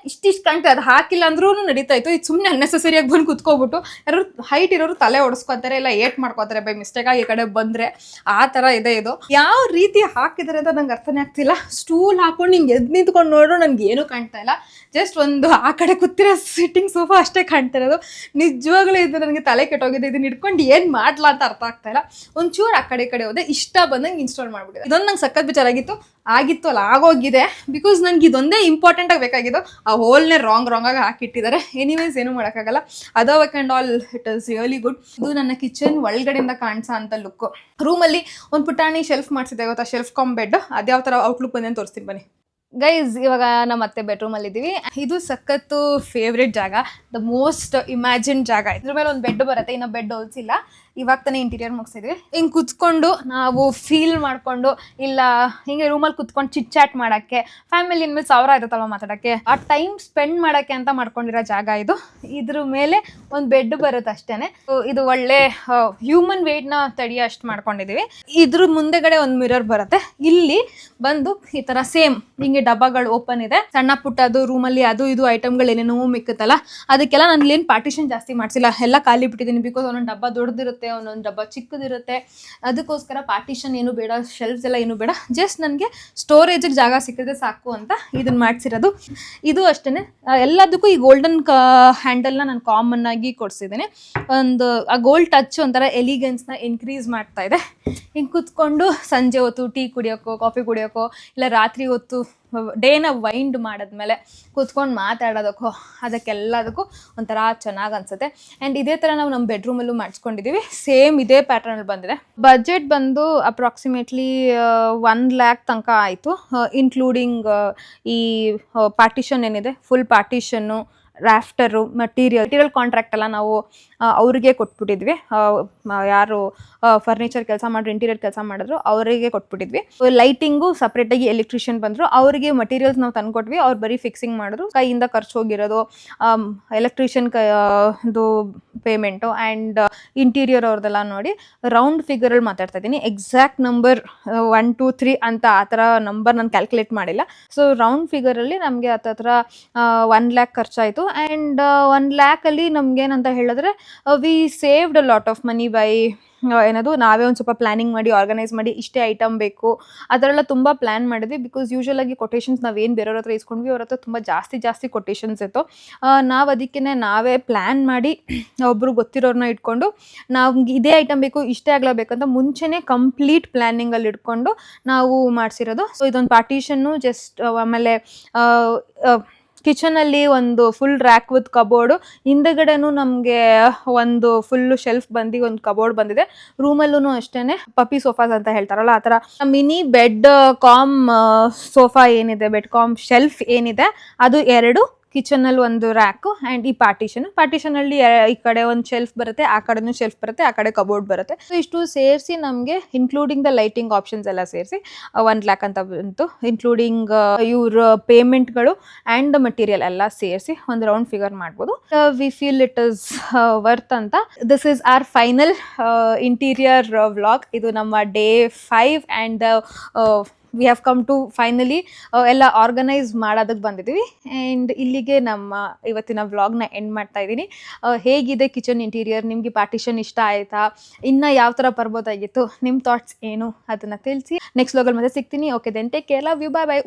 ಇಷ್ಟಿಷ್ಟು ಕಾಣ್ತಾ, ಅದು ಹಾಕಿಲ್ಲ ಅಂದ್ರೂ ನಡೀತಾ ಇತ್ತು. ಇದು ಸುಮ್ಮನೆ ಅನ್ನೆಸರಿಯಾಗಿ ಬಂದು ಕುತ್ಕೋಬಿಟ್ಟು ಯಾರು ಹೈಟ್ ಇರೋರು ತಲೆ ಹೊಡೆಸ್ಕೊತಾರೆ, ಇಲ್ಲ ಏಟ್ ಮಾಡ್ಕೋತಾರೆ ಬೈ ಮಿಸ್ಟೇಕಾಗಿ ಈ ಕಡೆ ಬಂದರೆ. ಆ ಥರ ಇದೆ ಇದು. ಯಾವ ರೀತಿ ಹಾಕಿದ್ದಾರೆ ಅಂತ ನಂಗೆ ಅರ್ಥನೇ ಆಗ್ತಿಲ್ಲ. ಸ್ಟೂಲ್ ಹಾಕೊಂಡು ಹಿಂಗೆ ಎದ್ದು ನಿಂತ್ಕೊಂಡು ನೋಡ್ರು ನನಗೆ ಏನೂ ಕಾಣ್ತಾ ಇಲ್ಲ. ಜಸ್ಟ್ ಒಂದು ಆ ಕಡೆ ಕೂತಿರೋ ಸಿಟ್ಟಿಂಗ್ ಸೋಫಾ ಅಷ್ಟೇ ಕಾಣ್ತಾ ಇರೋದು. ನಿಜವಾಗ್ಲೂ ಇದು ನನಗೆ ತಲೆ ಕೆಟ್ಟೋಗಿದೆ. ಇದನ್ನ ಇಟ್ಕೊಂಡು ಏನು ಮಾಡ್ಲಾ ಅಂತ ಅರ್ಥ ಆಗ್ತಾ ಇಲ್ಲ. ಒಂಚೂರು ಆ ಕಡೆ ಹೋದೆ, ಇಷ್ಟ ಬಂದಂಗೆ ಇನ್ಸ್ಟಾಲ್ ಮಾಡ್ಬಿಟ್ಟಿದೆ. ಇದೊಂದು ನಂಗೆ ಸಖತ್ ಬೇಜಾರಾಗಿತ್ತು. ಅಲ್ಲ ಆಗೋಗಿದೆ. ಬಿಕಾಸ್ ನನಗೆ ಇದೊಂದೇ ಇಂಪಾರ್ಟೆಂಟಾಗಿ ಬೇಕಾಗಿದ್ದು. ಆ ಹೋಲ್ನೇ ರಾಂಗಾಗಿ ಹಾಕಿಟ್ಟಿದ್ದಾರೆ. ಎನಿವೇಸ್ ಏನೂ ಮಾಡೋಕ್ಕಾಗಲ್ಲ. Otherwise and all it is really good. ಇದು ನನ್ನ ಕಿಚನ್ ಒಳಗಡೆಯಿಂದ ಕಾಣಿಸೋ ಅಂತ ಲುಕ್ಕು. ರೂಮಲ್ಲಿ ಒಂದು ಪುಟಾಣಿ ಶೆಲ್ಫ್ ಮಾಡಿಸಿದೆ ಗೊತ್ತಾ, ಶೆಲ್ಫ್ ಕಾಮ್ ಬೆಡ್. ಅದ್ಯಾವ ಥರ ಔಟ್ಲುಕ್ ಬಂದೆ ಅಂತ ತೋರಿಸ್ತೀನಿ ಬನ್ನಿ ಗೈಸ್. ಇವಾಗ ನಮ್ಮ ಅತ್ತೆ ಬೆಡ್ರೂಮಲ್ಲಿ ಇದ್ದೀವಿ. ಇದು ಸಖತ್ತು ಫೇವ್ರೆಟ್ ಜಾಗ, ದ ಮೋಸ್ಟ್ ಇಮ್ಯಾಜಿನ್ ಜಾಗ. ಇದ್ರ ಮೇಲೆ ಒಂದು ಬೆಡ್ ಬರುತ್ತೆ, ಇನ್ನು ಬೆಡ್ ಹೊಲ್ಸಿಲ್ಲ. ಇವಾಗ ತಾನೇ ಇಂಟೀರಿಯರ್ ಮುಗಿಸಿದ್ವಿ. ಹಿಂಗೆ ಕುತ್ಕೊಂಡು ನಾವು ಫೀಲ್ ಮಾಡಿಕೊಂಡು, ಇಲ್ಲ ಹಿಂಗೆ ರೂಮಲ್ಲಿ ಕುತ್ಕೊಂಡು ಚಿಟ್ ಚಾಟ್ ಮಾಡೋಕ್ಕೆ, ಫ್ಯಾಮಿಲಿ ಇನ್ಮೇಲೆ 1000 ಇರುತ್ತಲ್ವ ಮಾತಾಡೋಕ್ಕೆ, ಆ ಟೈಮ್ ಸ್ಪೆಂಡ್ ಮಾಡೋಕ್ಕೆ ಅಂತ ಮಾಡ್ಕೊಂಡಿರೋ ಜಾಗ ಇದು. ಇದ್ರ ಮೇಲೆ ಒಂದು ಬೆಡ್ ಬರುತ್ತೆ ಅಷ್ಟೇ. ಇದು ಒಳ್ಳೆ ಹ್ಯೂಮನ್ ವೇಟ್ನ ತಡಿಯೋ ಅಷ್ಟು ಮಾಡ್ಕೊಂಡಿದ್ದೀವಿ. ಇದ್ರ ಮುಂದೆಗಡೆ ಒಂದು ಮಿರರ್ ಬರುತ್ತೆ. ಇಲ್ಲಿ ಬಂದು ಈ ಥರ ಸೇಮ್ ಹಿಂಗೆ ಡಬ್ಬಗಳು ಓಪನ್ ಇದೆ. ಸಣ್ಣ ಪುಟ್ಟದು ರೂಮಲ್ಲಿ ಅದು ಇದು ಐಟಮ್ಗಳು ಏನೇನೋ ಮಿಕ್ಕುತ್ತಲ್ಲ, ಅದಕ್ಕೆಲ್ಲ ನಾನು ಏನು ಪಾರ್ಟಿಷನ್ ಜಾಸ್ತಿ ಮಾಡಿಸಿಲ್ಲ, ಎಲ್ಲ ಖಾಲಿ ಬಿಟ್ಟಿದ್ದೀನಿ. ಬಿಕಾಸ್ ಒಂದೊಂದು ಡಬ್ಬ ದೊಡ್ಡದಿರುತ್ತೆ, ಒಂದೊಂದು ಡಬ್ಬ ಚಿಕ್ಕದಿರುತ್ತೆ. ಅದಕ್ಕೋಸ್ಕರ ಪಾರ್ಟಿಷನ್ ಏನು ಬೇಡ, ಶೆಲ್ಫ್ಸ್ ಎಲ್ಲ ಏನು ಬೇಡ. ಜಸ್ಟ್ ನನಗೆ ಸ್ಟೋರೇಜಿಗೆ ಜಾಗ ಸಿಕ್ಕಿದ್ರೆ ಸಾಕು ಅಂತ ಇದನ್ನು ಮಾಡಿಸಿರೋದು. ಇದು ಅಷ್ಟೇ. ಎಲ್ಲದಕ್ಕೂ ಈ ಗೋಲ್ಡನ್ ಹ್ಯಾಂಡಲ್ನ ನಾನು ಕಾಮನ್ ಆಗಿ ಕೊಡಿಸಿದ್ದೀನಿ. ಒಂದು ಆ ಗೋಲ್ಡ್ ಟಚ್ ಒಂಥರ ಎಲಿಗೆನ್ಸ್ನ ಇನ್ಕ್ರೀಸ್ ಮಾಡ್ತಾ ಇದೆ. ಹಿಂಗೆ ಕೂತ್ಕೊಂಡು ಸಂಜೆ ಹೊತ್ತು ಟೀ ಕುಡಿಯೋಕ್ಕೋ, ಕಾಫಿ ಕುಡಿಯೋಕ್ಕೋ, ಇಲ್ಲ ರಾತ್ರಿ ಹೊತ್ತು ಡೇನ ವೈಂಡ್ ಮಾಡಿದ್ಮೇಲೆ ಕೂತ್ಕೊಂಡು ಮಾತಾಡೋದಕ್ಕೋ, ಅದಕ್ಕೆಲ್ಲದಕ್ಕೂ ಒಂಥರ ಚೆನ್ನಾಗಿ ಅನಿಸುತ್ತೆ. ಆ್ಯಂಡ್ ಇದೇ ಥರ ನಾವು ನಮ್ಮ ಬೆಡ್ರೂಮಲ್ಲೂ ಮಾಡಿಸ್ಕೊಂಡಿದ್ದೀವಿ. ಸೇಮ್ ಇದೇ ಪ್ಯಾಟ್ರನಲ್ಲಿ ಬಂದಿದೆ. ಬಜೆಟ್ ಬಂದು ಅಪ್ರಾಕ್ಸಿಮೇಟ್ಲಿ 1 lakh ತನಕ ಆಯಿತು, ಇನ್ಕ್ಲೂಡಿಂಗ್ ಈ ಪಾರ್ಟಿಷನ್ ಏನಿದೆ, ಫುಲ್ ಪಾರ್ಟಿಷನ್ನು, ರಾಫ್ಟರು, ಮಟೀರಿಯಲ್ ಕಾಂಟ್ರಾಕ್ಟ್ ಎಲ್ಲ ನಾವು ಅವರಿಗೆ ಕೊಟ್ಬಿಟ್ಟಿದ್ವಿ. ಯಾರು ಫರ್ನಿಚರ್ ಕೆಲಸ ಮಾಡಿದ್ರು, ಇಂಟೀರಿಯರ್ ಕೆಲಸ ಮಾಡಿದ್ರು, ಅವರಿಗೆ ಕೊಟ್ಬಿಟ್ಟಿದ್ವಿ. ಲೈಟಿಂಗು ಸಪ್ರೇಟಾಗಿ ಎಲೆಕ್ಟ್ರಿಷಿಯನ್ ಬಂದರು, ಅವರಿಗೆ ಮಟೀರಿಯಲ್ಸ್ ನಾವು ತಂದುಕೊಟ್ವಿ. ಅವ್ರು ಬರೀ ಫಿಕ್ಸಿಂಗ್ ಮಾಡಿದ್ರು. ಕೈಯಿಂದ ಖರ್ಚು ಹೋಗಿರೋದು ಎಲೆಕ್ಟ್ರಿಷಿಯನ್ ಇದು ಪೇಮೆಂಟು ಆ್ಯಂಡ್ ಇಂಟೀರಿಯರ್ ಅವ್ರದ್ದೆಲ್ಲ ನೋಡಿ ರೌಂಡ್ ಫಿಗರಲ್ಲಿ ಮಾತಾಡ್ತಾ ಇದ್ದೀನಿ. ಎಕ್ಸಾಕ್ಟ್ ನಂಬರ್ 1 2 3 ಅಂತ ಆ ಥರ ನಂಬರ್ ನಾನು ಕ್ಯಾಲ್ಕುಲೇಟ್ ಮಾಡಿಲ್ಲ. ಸೊ ರೌಂಡ್ ಫಿಗರಲ್ಲಿ ನಮಗೆ ಹತ್ರ 1 lakh ಖರ್ಚಾಯಿತು. ಆ್ಯಂಡ್ 1 lakh ಅಲ್ಲಿ ನಮ್ಗೇನಂತ ಹೇಳಿದ್ರೆ we saved a lot of money by ಏನದು ನಾವೇ ಒಂದು ಸ್ವಲ್ಪ ಪ್ಲ್ಯಾನಿಂಗ್ ಮಾಡಿ ಆರ್ಗನೈಸ್ ಮಾಡಿ ಇಷ್ಟೇ ಐಟಮ್ ಬೇಕು ಅದರೆಲ್ಲ ತುಂಬ ಪ್ಲ್ಯಾನ್ ಮಾಡಿದ್ವಿ. ಬಿಕಾಸ್ ಯೂಶ್ವಲಾಗಿ ಕೊಟೇಶನ್ಸ್ ನಾವೇನು ಬೇರೆಯವ್ರ ಹತ್ರ ಇಸ್ಕೊಂಡ್ವಿ, ಅವ್ರ ಹತ್ರ ತುಂಬ ಜಾಸ್ತಿ ಕೊಟೇಶನ್ಸ್ ಇತ್ತು. ನಾವು ಅದಕ್ಕೆ ನಾವೇ ಪ್ಲ್ಯಾನ್ ಮಾಡಿ ಒಬ್ಬರು ಗೊತ್ತಿರೋರನ್ನ ಇಟ್ಕೊಂಡು ನಮ್ಗೆ ಇದೇ ಐಟಮ್ ಬೇಕು, ಇಷ್ಟೇ ಆಗಲೇಬೇಕಂತ ಮುಂಚೆನೇ ಕಂಪ್ಲೀಟ್ ಪ್ಲ್ಯಾನಿಂಗಲ್ಲಿ ಇಟ್ಕೊಂಡು ನಾವು ಮಾಡಿಸಿರೋದು. ಸೊ ಇದೊಂದು ಪಾರ್ಟಿಷನ್ನು ಜಸ್ಟ್ ಆಮೇಲೆ ಕಿಚನಲ್ಲಿ ಒಂದು ಫುಲ್ ರ್ಯಾಕ್ ವಿತ್ ಕಬೋರ್ಡು, ಹಿಂದೆಗಡೆನೂ ನಮಗೆ ಒಂದು ಫುಲ್ಲು ಶೆಲ್ಫ್ ಬಂದು ಒಂದು ಕಬೋರ್ಡ್ ಬಂದಿದೆ. ರೂಮಲ್ಲೂ ಅಷ್ಟೇ ಪಪ್ಪಿ ಸೋಫಾಸ್ ಅಂತ ಹೇಳ್ತಾರಲ್ಲ ಆ ಥರ ಮಿನಿ ಬೆಡ್ ಕಾಮ್ ಸೋಫಾ ಏನಿದೆ, ಬೆಡ್ ಕಾಮ್ ಶೆಲ್ಫ್ ಏನಿದೆ ಅದು 2, ಕಿಚನಲ್ಲಿ ಒಂದು ರ್ಯಾಕು ಆ್ಯಂಡ್ ಈ ಪಾರ್ಟಿಷನಲ್ಲಿ ಈ ಕಡೆ ಒಂದು ಶೆಲ್ಫ್ ಬರುತ್ತೆ, ಆ ಕಡೆನೂ ಶೆಲ್ಫ್ ಬರುತ್ತೆ, ಆ ಕಡೆ ಕಬೋರ್ಡ್ ಬರುತ್ತೆ. ಸೊ ಇಷ್ಟು ಸೇರಿಸಿ ನಮಗೆ ಇನ್ಕ್ಲೂಡಿಂಗ್ ದ ಲೈಟಿಂಗ್ ಆಪ್ಷನ್ಸ್ ಎಲ್ಲ ಸೇರಿಸಿ 1 lakh ಅಂತ ಬಂತು. ಇನ್ಕ್ಲೂಡಿಂಗ್ ಇವ್ರ ಪೇಮೆಂಟ್ಗಳು ಆ್ಯಂಡ್ ದ ಮಟೀರಿಯಲ್ ಎಲ್ಲ ಸೇರಿಸಿ ಒಂದು ರೌಂಡ್ ಫಿಗರ್ ಮಾಡ್ಬೋದು. We feel it is worth ಅಂತ. This is our final interior vlog. ಇದು ನಮ್ಮ day 5 and we have come to finally ಎಲ್ಲ ಆರ್ಗನೈಸ್ ಮಾಡೋದಕ್ಕೆ ಬಂದಿದ್ದೀವಿ. ಆ್ಯಂಡ್ ಇಲ್ಲಿಗೆ ನಮ್ಮ ಇವತ್ತಿನ ವ್ಲಾಗ್ನ ಎಂಡ್ ಮಾಡ್ತಾ ಇದ್ದೀನಿ. ಹೇಗಿದೆ ಕಿಚನ್ ಇಂಟೀರಿಯರ್, ನಿಮಗೆ ಪಾರ್ಟಿಷನ್ ಇಷ್ಟ ಆಯಿತಾ, ಇನ್ನು ಯಾವ ಥರ ಬರ್ಬೋದಾಗಿತ್ತು, ನಿಮ್ಮ ಥಾಟ್ಸ್ ಏನು ಅದನ್ನು ತಿಳಿಸಿ. ನೆಕ್ಸ್ಟ್ ವ್ಲಾಗಲ್ಲಿ ಮತ್ತೆ ಸಿಗ್ತೀನಿ. Okay then take care, love you, bye bye.